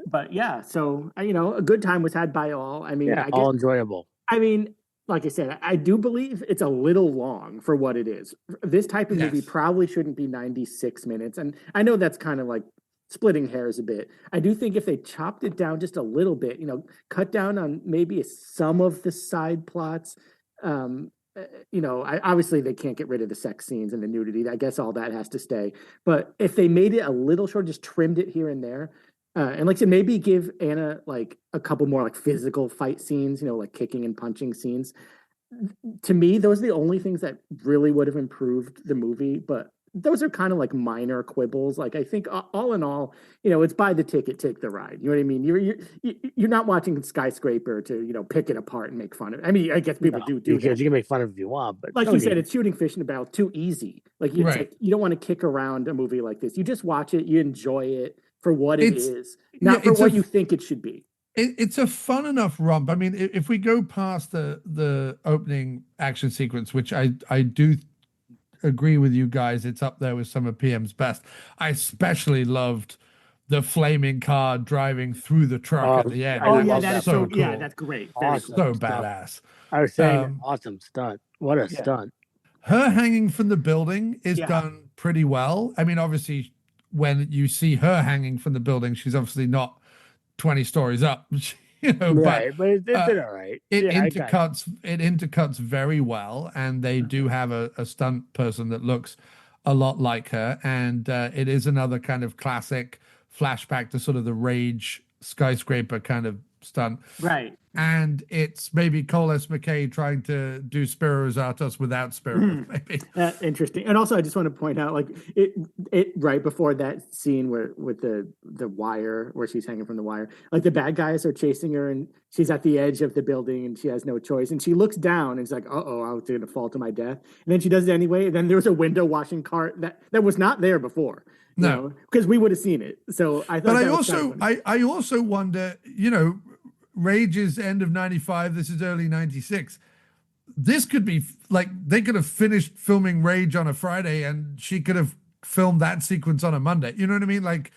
S6: But yeah, so a good time was had by all. I mean,
S7: all enjoyable.
S6: I mean, like I said, I do believe it's a little long for what it is. This type of movie probably shouldn't be 96 minutes, and I know that's kind of like splitting hairs a bit. I do think if they chopped it down just a little bit, cut down on maybe some of the side plots. Obviously they can't get rid of the sex scenes and the nudity. I guess all that has to stay. But if they made it a little short, just trimmed it here and there, and like I said, maybe give Anna like a couple more like physical fight scenes, like kicking and punching scenes. To me, those are the only things that really would have improved the movie. But those are kind of like minor quibbles. Like, I think all in all, it's buy the ticket, take the ride. You know what I mean? You're not watching Skyscraper to, pick it apart and make fun of it. I mean, I guess people do
S7: because you can make fun of it if you want, but
S6: like you said, it's shooting fish in a barrel too easy. Like, like you don't want to kick around a movie like this. You just watch it, you enjoy it for what it is, not for what you think it should be.
S4: It's a fun enough romp. I mean, if we go past the opening action sequence, which I do agree with you guys, it's up there with some of PM's best. I especially loved the flaming car driving through the truck at the end.
S6: That is so cool. Yeah, that's great.
S7: Awesome.
S4: So badass.
S7: I was saying, awesome stunt. What a stunt.
S4: Her hanging from the building is done pretty well. I mean, obviously, when you see her hanging from the building, she's obviously not 20 stories up.
S7: Right, but it did all right.
S4: It intercuts very well, and they do have a stunt person that looks a lot like her, and it is another kind of classic flashback to sort of the Rage Skyscraper kind of stunt.
S6: Right.
S4: And it's maybe Cole S. McKay trying to do Spiro Zartos without Spiro, maybe.
S6: Interesting. And also, I just want to point out, like, it right before that scene with the wire, where she's hanging from the wire, like, the bad guys are chasing her, and she's at the edge of the building, and she has no choice. And she looks down, and she's like, uh-oh, I was going to fall to my death. And then she does it anyway. And then there was a window washing cart that was not there before. No, because we would have seen it. So I thought.
S4: But I also wonder, Rage's end of 95, this is early 96. This could be like, they could have finished filming Rage on a Friday, and she could have filmed that sequence on a Monday. You know what I mean? Like,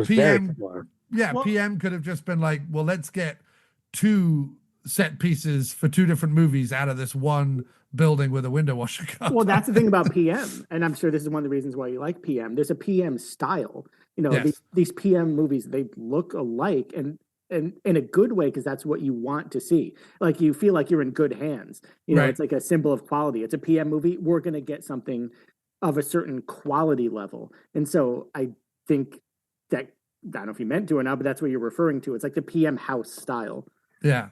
S4: PM could have just been like, well, let's get 2 set pieces for 2 different movies out of this one building with a window washer cut.
S6: Well, that's the thing about PM, and I'm sure this is one of the reasons why you like PM. There's a PM style.
S4: Yes.
S6: These PM movies, they look alike, and in a good way, because that's what you want to see. Like, you feel like you're in good hands.
S4: Right.
S6: It's like a symbol of quality. It's a PM movie. We're going to get something of a certain quality level. And so I think that, I don't know if you meant to or not, but that's what you're referring to. It's like the PM house style.
S4: Yeah.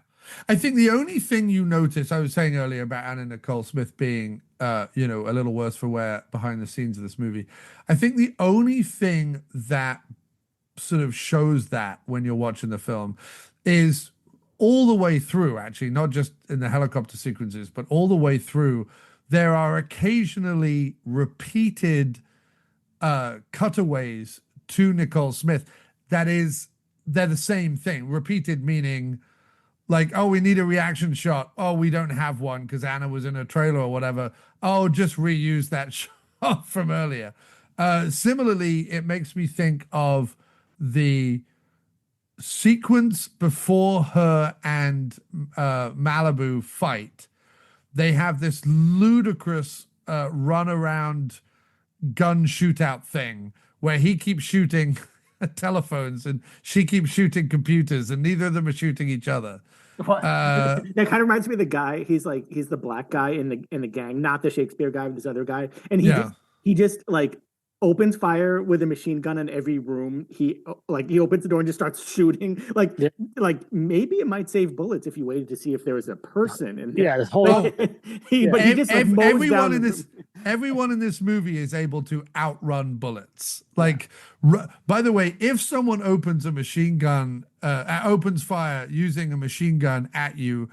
S4: I think the only thing you notice, I was saying earlier about Anna Nicole Smith being, a little worse for wear behind the scenes of this movie. I think the only thing that sort of shows that when you're watching the film is all the way through, actually, not just in the helicopter sequences, but all the way through, there are occasionally repeated cutaways to Nicole Smith. They're the same thing. Repeated meaning like, oh, we need a reaction shot. Oh, we don't have one because Anna was in a trailer or whatever. Oh, just reuse that shot from earlier. Similarly, it makes me think of the sequence before her and Malibu fight. They have this ludicrous run around gun shootout thing where he keeps shooting telephones and she keeps shooting computers, and neither of them are shooting each other.
S6: That kind of reminds me of the guy. He's the black guy in the gang, not the Shakespeare guy, but this other guy. And he just like opens fire with a machine gun in every room. He opens the door and just starts shooting. Like maybe it might save bullets if you waited to see if there was a person in there.
S7: Yeah, this whole
S4: everyone in this movie is able to outrun bullets. Like, by the way, if someone opens a machine gun, opens fire using a machine gun at you,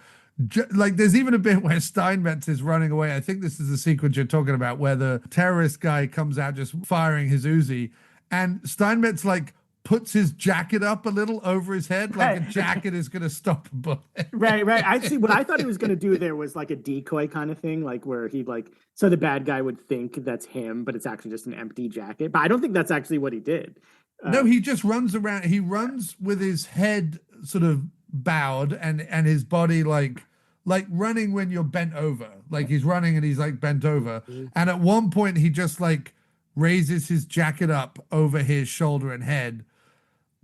S4: like there's even a bit where Steinmetz is running away. I think this is the sequence you're talking about where the terrorist guy comes out just firing his Uzi, and Steinmetz like puts his jacket up a little over his head, like a jacket is going to stop a bullet.
S6: Right. I see. What I thought he was going to do there was like a decoy kind of thing, like where he so the bad guy would think that's him, but it's actually just an empty jacket. But I don't think that's actually what he did.
S4: No, he just runs around. He runs with his head sort of bowed and his body like running when you're bent over. Like he's running and he's like bent over. Mm-hmm. And at one point he just like raises his jacket up over his shoulder and head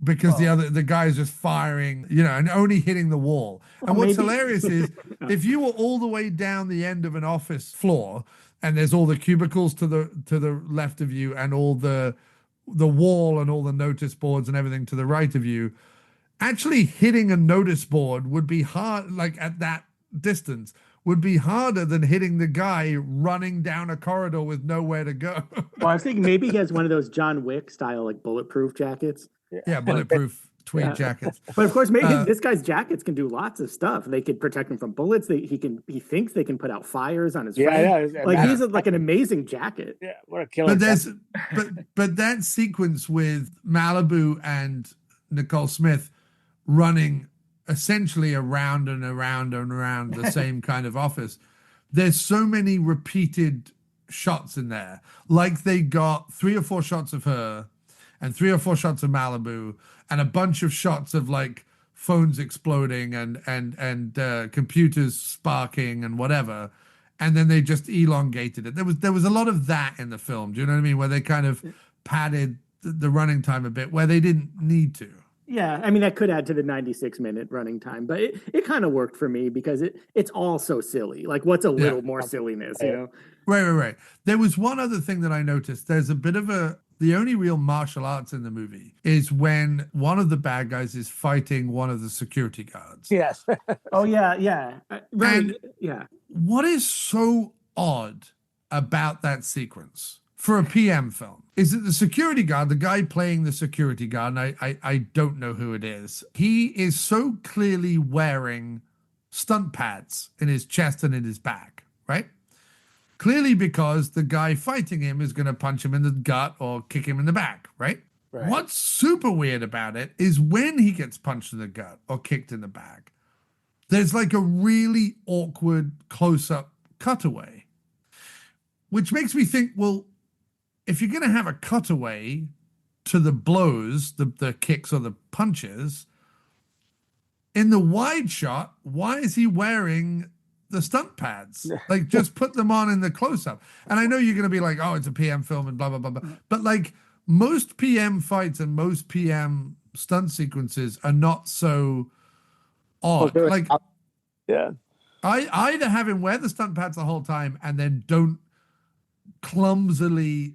S4: because the guy's just firing, and only hitting the wall. And what's hilarious is if you were all the way down the end of an office floor and there's all the cubicles to the left of you and all the wall and all the notice boards and everything to the right of you, actually hitting a notice board would be hard, like at that distance, would be harder than hitting the guy running down a corridor with nowhere to go.
S6: Well, I was thinking maybe he has one of those John Wick style, like bulletproof jackets.
S4: Yeah, bulletproof tweed jackets.
S6: But of course, maybe this guy's jackets can do lots of stuff. They could protect him from bullets. He thinks they can put out fires on his friend. He's like an amazing jacket.
S7: Yeah, what a killer.
S4: But that sequence with Malibu and Nicole Smith running essentially around and around and around the same kind of office, there's so many repeated shots in there. Like they got 3 or 4 shots of her and 3 or 4 shots of Malibu and a bunch of shots of like phones exploding and computers sparking and whatever, and then they just elongated it. There was a lot of that in the film. Do you know what I mean? Where they kind of padded the running time a bit where they didn't need to.
S6: Yeah, I mean, that could add to the 96-minute running time, but it kind of worked for me because it's all so silly. Like, what's a little more silliness,
S4: Right. There was one other thing that I noticed. There's a bit of the only real martial arts in the movie is when one of the bad guys is fighting one of the security guards.
S7: Yes.
S6: Oh, yeah. Right.
S4: And what is so odd about that sequence for a PM film is that the security guard, the guy playing the security guard, and I don't know who it is, he is so clearly wearing stunt pads in his chest and in his back, right? Clearly because the guy fighting him is going to punch him in the gut or kick him in the back, right? What's super weird about it is when he gets punched in the gut or kicked in the back, there's like a really awkward close-up cutaway, which makes me think, well, if you're going to have a cutaway to the blows, the kicks or the punches, in the wide shot, why is he wearing the stunt pads? Like, just put them on in the close-up. And I know you're going to be like, oh, it's a PM film and blah, blah, blah, blah. But like most PM fights and most PM stunt sequences are not so odd. Like,
S7: yeah,
S4: I either have him wear the stunt pads the whole time and then don't clumsily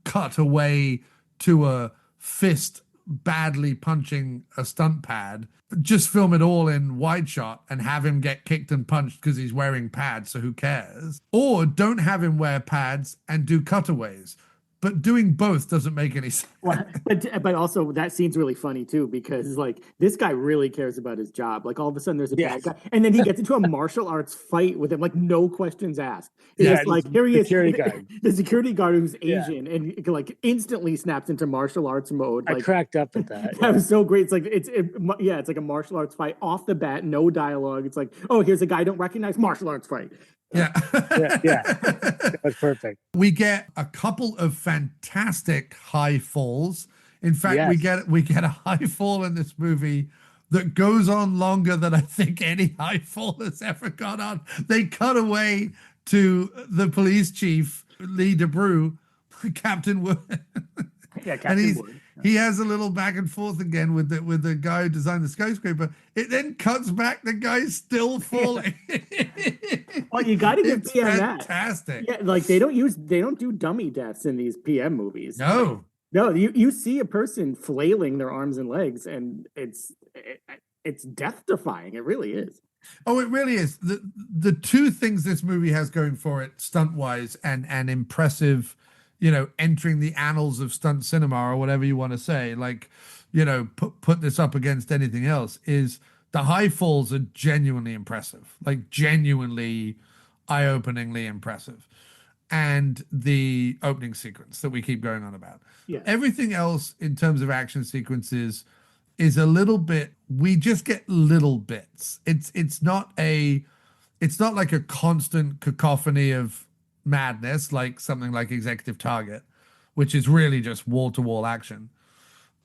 S4: cut away to a fist badly punching a stunt pad, just film it all in wide shot and have him get kicked and punched because he's wearing pads, so who cares? Or don't have him wear pads and do cutaways. But doing both doesn't make any sense.
S6: Well, but also that scene's really funny too, because like this guy really cares about his job. Like all of a sudden there's a bad guy, and then he gets into a martial arts fight with him, like no questions asked. It's just like here he is, the security guard who's Asian, and like instantly snaps into martial arts mode. Like,
S7: I cracked up at that.
S6: That was so great. It's like it's like a martial arts fight off the bat, no dialogue. It's like, oh, here's a guy I don't recognize, martial arts fight.
S4: Yeah.
S7: That's perfect.
S4: We get a couple of fantastic high falls. In fact, we get a high fall in this movie that goes on longer than I think any high fall has ever gone on. They cut away to the police chief, Lee de Broux, Captain Wood.
S6: Yeah, Captain Wood.
S4: He has a little back and forth again with the guy who designed the skyscraper. It then cuts back. The guy's still falling.
S6: Well, you got to give PM
S4: fantastic.
S6: Yeah, like they don't do dummy deaths in these PM movies.
S4: No.
S6: You see a person flailing their arms and legs, and it's death defying. It really is.
S4: Oh, it really is. The two things this movie has going for it, stunt wise and impressive, entering the annals of stunt cinema or whatever you want to say, like, put this up against anything else, is the high falls are genuinely impressive, like genuinely eye-openingly impressive. And the opening sequence that we keep going on about. Yeah. Everything else in terms of action sequences is a little bit, we just get little bits. It's not like a constant cacophony of madness, like something like Executive Target, which is really just wall-to-wall action.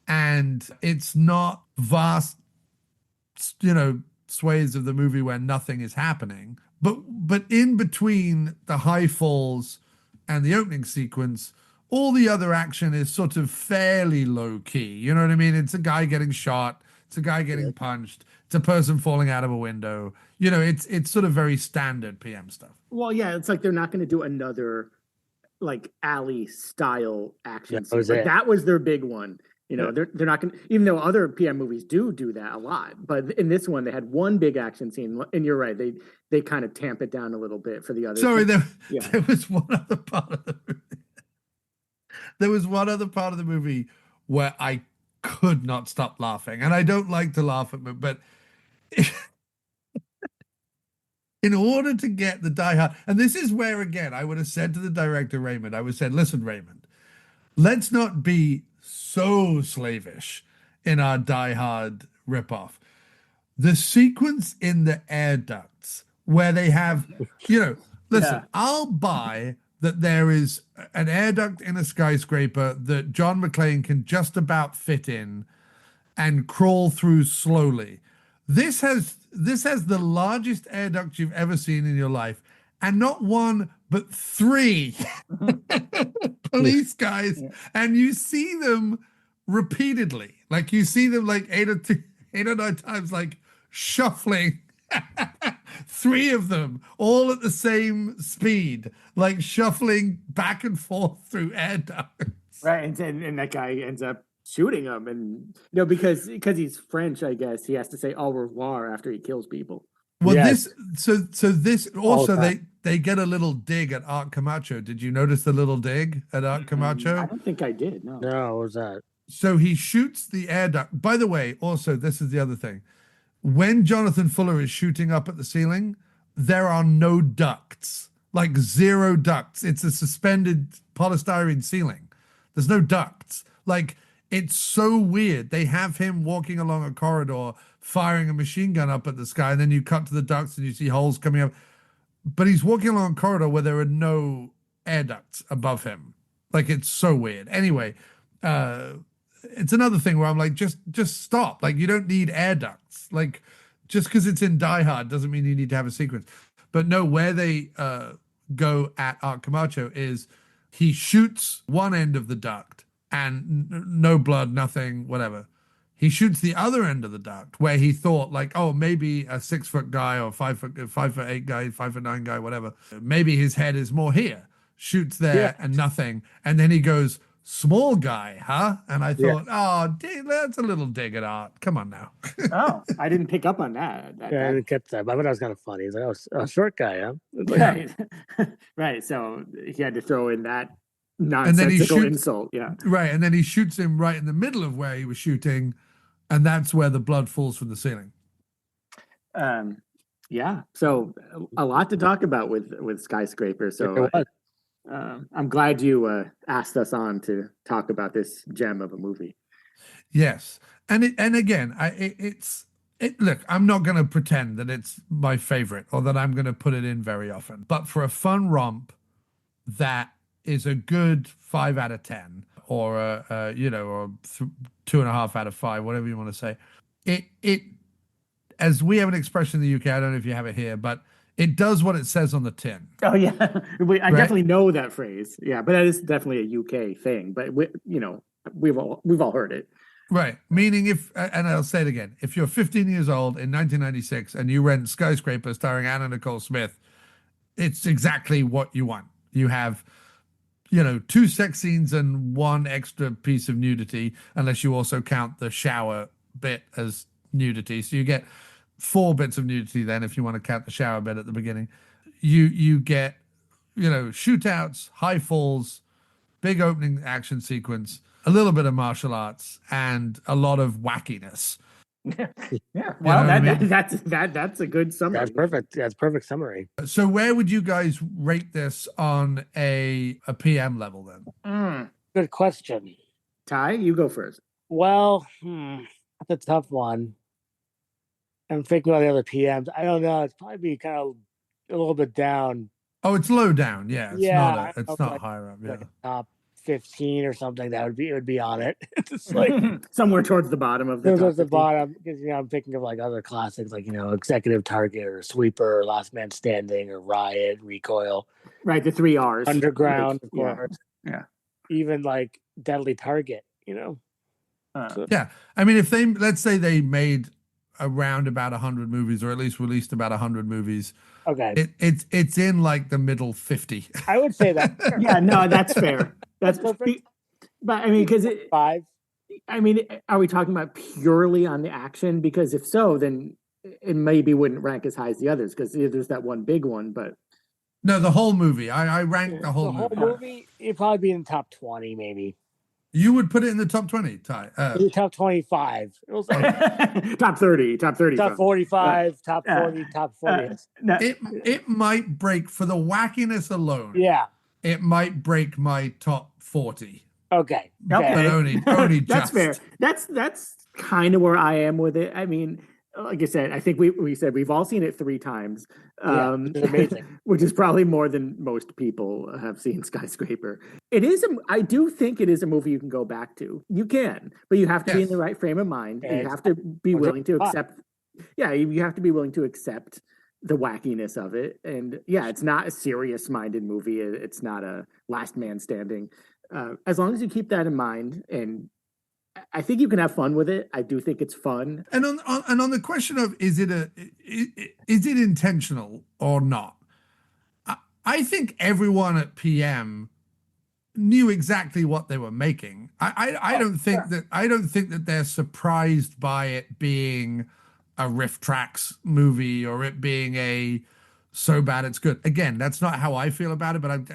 S4: And it's not vast, swathes of the movie where nothing is happening. But in between the high falls and the opening sequence, all the other action is sort of fairly low key. You know what I mean? It's a guy getting shot. It's a guy getting punched. It's a person falling out of a window. It's sort of very standard PM stuff.
S6: Well, yeah, it's like they're not going to do another like alley style action scene. Like, that was their big one. They're not going to, even though other PM movies do that a lot. But in this one, they had one big action scene. And you're right, they kind of tamp it down a little bit for the others.
S4: Sorry, there was one other part of the movie. There was one other part of the movie where I could not stop laughing. And I don't like to laugh at me, but in order to get the Die Hard, and this is where, again, I would have said to the director, Raymond, I would have said, listen, Raymond, let's not be so slavish in our Die Hard ripoff. The sequence in the air ducts where they have, listen, I'll buy that there is an air duct in a skyscraper that John McClane can just about fit in and crawl through slowly. This has the largest air duct you've ever seen in your life, and not one but three police guys, and you see them repeatedly. Like you see them like 8 or 9 times, like shuffling. Three of them all at the same speed, like shuffling back and forth through air ducts.
S6: Right, and that guy ends up shooting him, and because he's French, I guess he has to say au revoir after he kills people.
S4: Well, this also they get a little dig at Art Camacho. Did you notice the little dig at Art Camacho?
S6: I don't think I did. No,
S7: what was that?
S4: So he shoots the air duct. By the way, also this is the other thing. When Jonathan Fuller is shooting up at the ceiling, there are no ducts, like 0 ducts. It's a suspended polystyrene ceiling. There's no ducts. Like, it's so weird. They have him walking along a corridor, firing a machine gun up at the sky, and then you cut to the ducts and you see holes coming up. But he's walking along a corridor where there are no air ducts above him. Like, it's so weird. Anyway, it's another thing where I'm like, just stop. Like, you don't need air ducts. Like, just because it's in Die Hard doesn't mean you need to have a sequence. But no, where they go at Art Camacho is he shoots one end of the duct and no blood, nothing, whatever. He shoots the other end of the duct where he thought like, oh, maybe a 6 foot guy or 5'8" guy, 5'9" guy, whatever. Maybe his head is more here. Shoots there and nothing. And then he goes, small guy, huh? And I thought, oh, that's a little dig at Art. Come on now.
S6: Oh, I didn't pick up on that.
S7: I didn't catch that, but that was kind of funny. He's like, oh, a short guy, huh? Like,
S6: Right. Right. So he had to throw in that nonsensical insult. Yeah.
S4: Right. And then he shoots him right in the middle of where he was shooting. And that's where the blood falls from the ceiling.
S6: Yeah. So a lot to talk about with Skyscraper. So I'm glad you asked us on to talk about this gem of a movie.
S4: Yes. And again, look, I'm not going to pretend that it's my favorite or that I'm going to put it in very often. But for a fun romp that is a good 5 out of 10 or, or 2.5 out of 5, whatever you want to say, it as we have an expression in the UK, I don't know if you have it here, but it does what it says on the tin.
S6: Oh yeah, I definitely know that phrase. Yeah, but that is definitely a UK thing. But we've all heard it.
S4: Right. Meaning and I'll say it again, if you're 15 years old in 1996 and you rent Skyscraper starring Anna Nicole Smith, it's exactly what you want. You have, 2 sex scenes and 1 extra piece of nudity, unless you also count the shower bit as nudity. So you get 4 bits of nudity then, if you want to count the shower bit at the beginning. You get, shootouts, high falls, big opening action sequence, a little bit of martial arts, and a lot of wackiness.
S6: Yeah. Well, that's a good summary.
S7: That's perfect. That's perfect summary.
S4: So where would you guys rate this on a PM level then?
S7: Good question.
S6: Ty, you go first.
S7: Well, that's a tough one. I'm thinking about the other PMs. I don't know. It's probably kind of a little bit down.
S4: Oh, it's low down. Yeah, it's not
S7: like,
S4: higher up. Yeah,
S7: like top 15 or something. It would be on it. It's like
S6: somewhere towards the bottom of the
S7: towards the bottom, because I'm thinking of like other classics, like Executive Target or Sweeper or Last Man Standing or Riot, Recoil.
S6: Right, the 3 R's.
S7: Underground, of course.
S6: Yeah.
S7: Even like Deadly Target.
S4: Yeah, I mean, if let's say they made around about 100 movies, or at least released about 100 movies.
S7: Okay.
S4: It's in like the middle 50.
S7: I would say that.
S6: Yeah, no, that's fair. That's perfect. But I mean, because
S7: 5.
S6: I mean, are we talking about purely on the action? Because if so, then it maybe wouldn't rank as high as the others, because there's that one big one. But
S4: no, the whole movie. I ranked the whole
S7: movie. It'd probably be in the top 20, maybe.
S4: You would put it in the top 20, Ty.
S7: Top 25. It was like
S6: top 30, top 30,
S7: top 45, top 40, top 40.
S4: It might break, for the wackiness alone.
S7: Yeah.
S4: It might break my top 40.
S7: Okay.
S4: But only
S6: that's
S4: just.
S6: fair. That's kind of where I am with it. I mean, like I said, I think we said we've all seen it 3 times.
S7: It's amazing.
S6: Which is probably more than most people have seen Skyscraper. I do think it is a movie you can go back to. You can, but you have to be in the right frame of mind. You have to be willing to accept. Yeah, you have to be willing to accept the wackiness of it. And yeah, it's not a serious-minded movie. It's not a Last Man Standing. As long as you keep that in mind, and I think you can have fun with it. I do think it's fun.
S4: And on the question of is it intentional or not? I think everyone at PM knew exactly what they were making. I don't think that they're surprised by it being a riff tracks movie or it being a so bad it's good. Again, that's not how I feel about it, but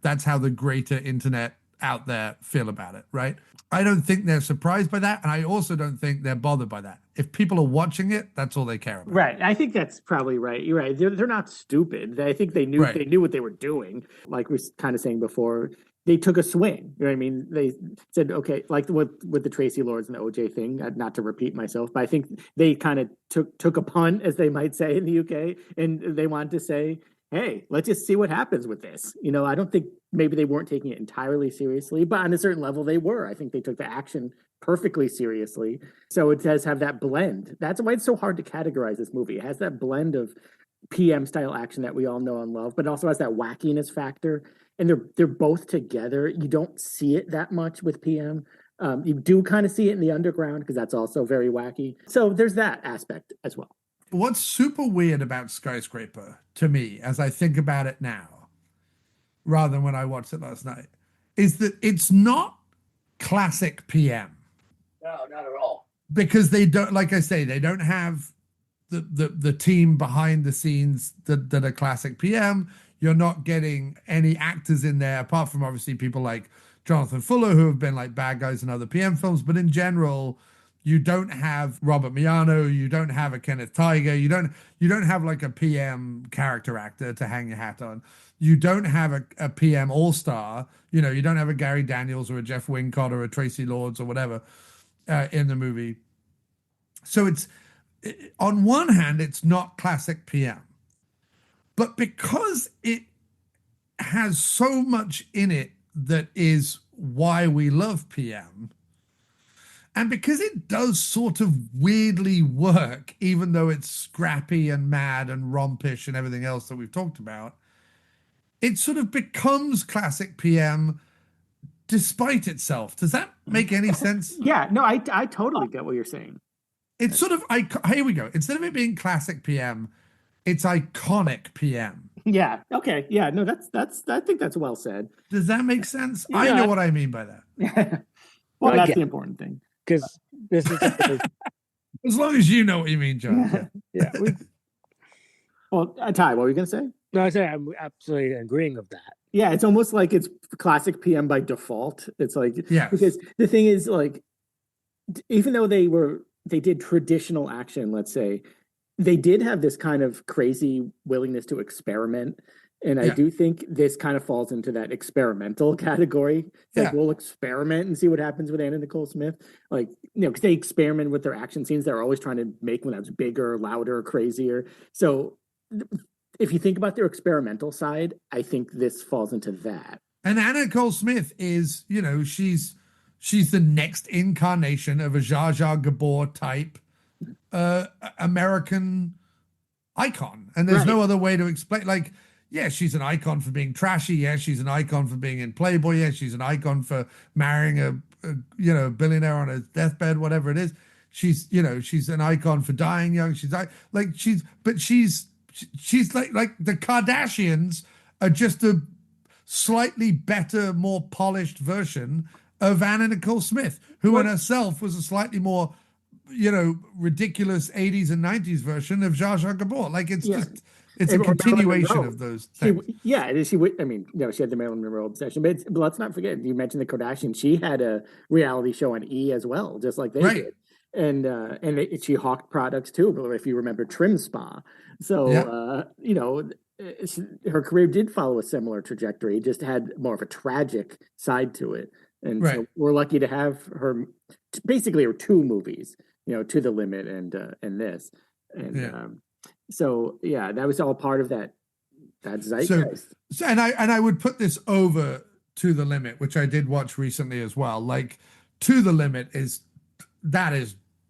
S4: that's how the greater internet out there feel about it, right? I don't think they're surprised by that, and I also don't think they're bothered by that. If people are watching it, that's all they care about.
S6: Right. I think that's probably right. You're right. They're not stupid. I think they knew what they were doing. Like we were kind of saying before, they took a swing. You know what I mean? They said, okay, like with the Tracy Lords and the OJ thing, not to repeat myself, but I think they kind of took a punt, as they might say in the UK, and they wanted to say, hey, let's just see what happens with this. I don't think maybe they weren't taking it entirely seriously, but on a certain level they were. I think they took the action perfectly seriously. So it does have that blend. That's why it's so hard to categorize this movie. It has that blend of PM style action that we all know and love, but it also has that wackiness factor. And they're both together. You don't see it that much with PM. You do kind of see it in the underground because that's also very wacky. So there's that aspect as well.
S4: What's super weird about Skyscraper to me, as I think about it now, rather than when I watched it last night, is that it's not classic PM.
S5: No, not at all.
S4: Because they don't, like I say, they don't have the team behind the scenes that are classic PM. You're not getting any actors in there, apart from obviously people like Jonathan Fuller, who have been like bad guys in other PM films. But in general, you don't have Robert Miano, you don't have a Kenneth Tiger, you don't have like a PM character actor to hang your hat on. You don't have a PM all-star. You don't have a Gary Daniels or a Jeff Wincott or a Tracy Lords or whatever in the movie. So it's, on one hand, it's not classic PM. But because it has so much in it that is why we love PM, and because it does sort of weirdly work, even though it's scrappy and mad and rompish and everything else that we've talked about, it sort of becomes classic PM despite itself. Does that make any sense?
S6: Yeah, no, I totally get what you're saying.
S4: It's sort of, here we go. Instead of it being classic PM, it's iconic PM.
S6: Yeah. Okay. Yeah. No, I think that's well said.
S4: Does that make sense?
S6: Yeah.
S4: I know what I mean by that.
S6: Well, that's the important thing.
S7: Because this is
S4: as long as you know what you mean, John.
S6: Yeah. Well, Ty, what were you going to say?
S7: No, I say I'm absolutely agreeing with that.
S6: Yeah, it's almost like it's classic PM by default. It's like,
S4: yeah,
S6: because the thing is, like, even though they did traditional action, let's say, they did have this kind of crazy willingness to experiment. And I do think this kind of falls into that experimental category. It's like, we'll experiment and see what happens with Anna Nicole Smith. Like, because they experiment with their action scenes. They're always trying to make one that's bigger, louder, crazier. So if you think about their experimental side, I think this falls into that.
S4: And Anna Nicole Smith is, she's the next incarnation of a Zsa Zsa Gabor type American icon. And there's no other way to explain. Like, yeah, she's an icon for being trashy. Yeah, she's an icon for being in Playboy. Yeah, she's an icon for marrying a billionaire on a deathbed, whatever it is. She's an icon for dying young. She's like the Kardashians are just a slightly better, more polished version of Anna Nicole Smith, who in herself was a slightly more, ridiculous 80s and 90s version of Zsa Zsa Gabor. Like, it's just, it's a continuation of those things.
S6: She had the Marilyn Monroe obsession, but let's not forget, you mentioned the Kardashians. She had a reality show on E as well, just like they did. And she hawked products too, if you remember Trim Spa. So, her career did follow a similar trajectory, just had more of a tragic side to it. And so we're lucky to have her, basically her two movies, To the Limit and this. And that was all part of that zeitgeist.
S4: So and I would put this over To the Limit, which I did watch recently as well. Like, To the Limit is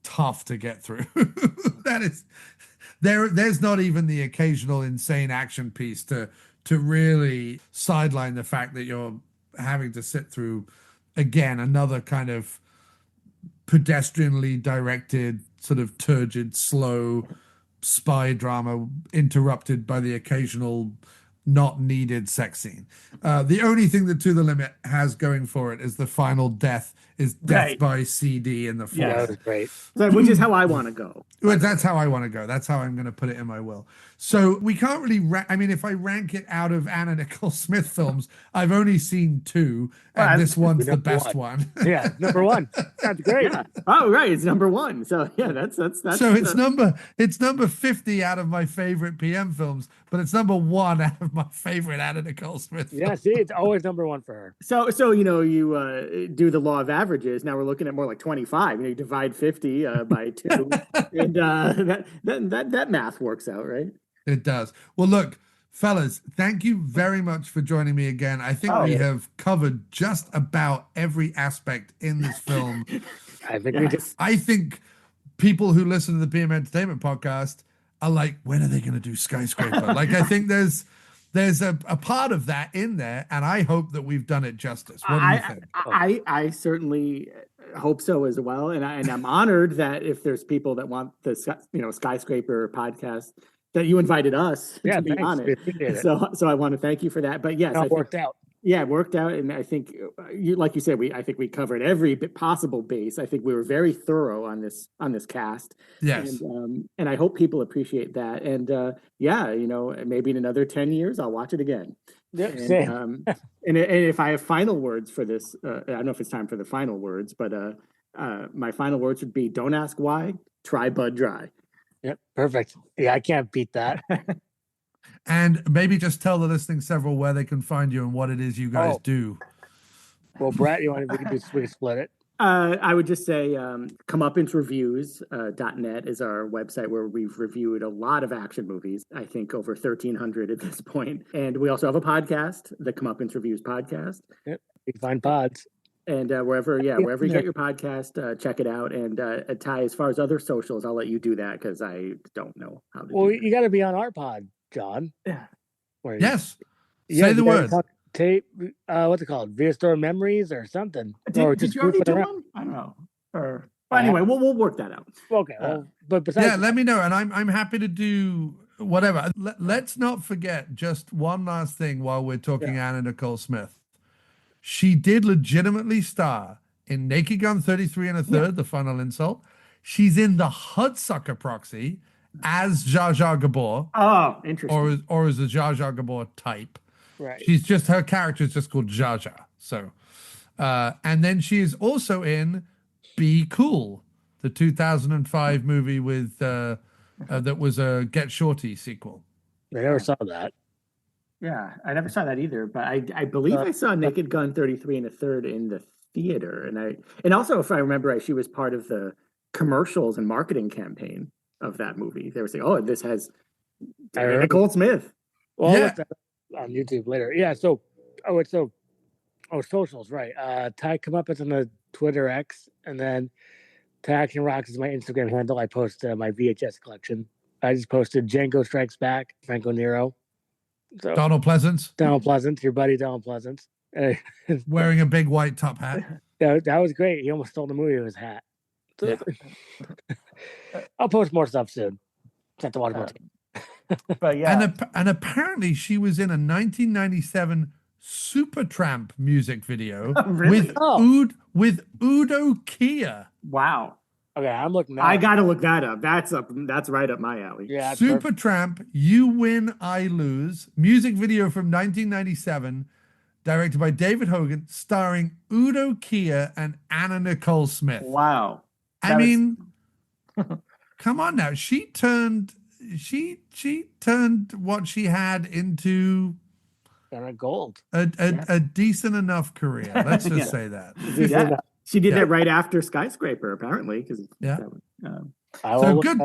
S4: tough to get through. There's not even the occasional insane action piece to really sideline the fact that you're having to sit through, again, another kind of pedestrianly directed, sort of turgid, slow spy drama interrupted by the occasional not needed sex scene. The only thing that To the Limit has going for it is the final death is death by CD in the fall.
S7: Yeah, that was great.
S6: Which is how I want to go.
S4: Well, that's how I want to go. That's how I'm going to put it in my will. So we can't really if I rank it out of Anna Nicole Smith films, I've only seen two, and this one's the best one.
S7: Yeah, number one. That's great.
S6: Yeah. Oh, right, it's number one. So yeah, that's.
S4: So it's number 50 out of my favorite PM films, but it's number one out of my favorite Anna Nicole Smith films.
S7: Yeah, see, it's always number one for her.
S6: So you do the law of averages. Now we're looking at more like 25. You divide 50 by 2, and that math works out, right?
S4: It does. Well, look, Fellas, thank you very much for joining me again. I think we have covered just about every aspect in this film.
S7: I think we just.
S4: I think people who listen to the PM Entertainment podcast are like, when are they going to do Skyscraper? Like, I think there's a part of that in there, and I hope that we've done it justice. What do you think?
S6: I certainly hope so as well, and I'm honored that if there's people that want the Skyscraper podcast, that you invited us to be on it. So I want to thank you for that. But yes,
S7: it worked out.
S6: Yeah, it worked out, and I think, like you said, I think we covered every possible base. I think we were very thorough on this cast.
S4: Yes,
S6: and I hope people appreciate that. And maybe in another 10 years, I'll watch it again.
S7: Yep,
S6: and if I have final words for this, I don't know if it's time for the final words, but my final words would be: don't ask why, try Bud Dry.
S7: Yep, perfect. Yeah, I can't beat that.
S4: And maybe just tell the listening several where they can find you and what it is you guys do.
S7: Well, Brett, we can split it.
S6: I would just say comeuppin'sreviews.net is our website where we've reviewed a lot of action movies, I think over 1,300 at this point. And we also have a podcast, the Comeuppance Reviews podcast.
S7: Yep, you can find pods.
S6: And wherever you get your podcast, check it out. And Ty, as far as other socials, I'll let you do that because I don't know how to do that.
S7: You got to be on our pod, John.
S6: Yeah.
S4: Yes. Say the word.
S7: Tape. What's it called? Store Memories or something.
S6: Did you already do one? I don't know. But anyway, we'll work that out.
S7: Okay. But besides,
S4: let me know, and I'm happy to do whatever. Let's not forget just one last thing while we're talking Anna Nicole Smith. She did legitimately star in Naked Gun 33 1/3, The Final Insult. She's in the Hudsucker Proxy as Jar Jar Gabor.
S6: Oh, interesting.
S4: Or as a Jar Jar Gabor type.
S7: Right.
S4: Her character is just called Jar Jar. So, and then she is also in Be Cool, the 2005 movie with that was a Get Shorty sequel.
S7: I never saw that.
S6: Yeah, I never saw that either. But I believe I saw Naked Gun 33 1/3 in the theater, and also, if I remember right, she was part of the commercials and marketing campaign of that movie. They were saying, "Oh, this has Anna Nicole Smith."
S7: Well, I'll look that up on YouTube later. Yeah. So, socials, right? Ty Comeuppance on the Twitter X, and then Ty Action Rocks is my Instagram handle. I post my VHS collection. I just posted Django Strikes Back, Franco Nero. So,
S4: Donald Pleasance,
S7: your buddy Donald Pleasance,
S4: wearing a big white top hat.
S7: That was great. He almost stole the movie with his hat. So, I'll post more stuff soon. Have to watch more.
S6: But yeah,
S4: and apparently she was in a 1997 Supertramp music video with Udo Kier.
S6: Wow.
S7: Okay, I'm looking.
S6: I gotta look that up. That's right up my alley.
S7: Yeah,
S4: Supertramp, You Win, I Lose. Music video from 1997, directed by David Hogan, starring Udo Kier and Anna Nicole Smith.
S6: Wow.
S4: I mean, come on now. She turned what she had into
S7: gold.
S4: A decent enough career. Let's just say that.
S6: Yeah. She did that right after Skyscraper, apparently.
S4: So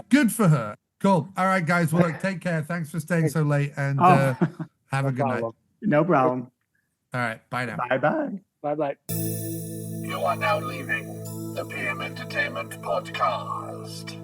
S4: good for her. Cool. All right, guys. Well, look, take care. Thanks for staying so late, and have a good night.
S6: No problem.
S4: All right. Bye now.
S6: Bye-bye.
S7: Bye-bye.
S3: You are now leaving the PM Entertainment Podcast.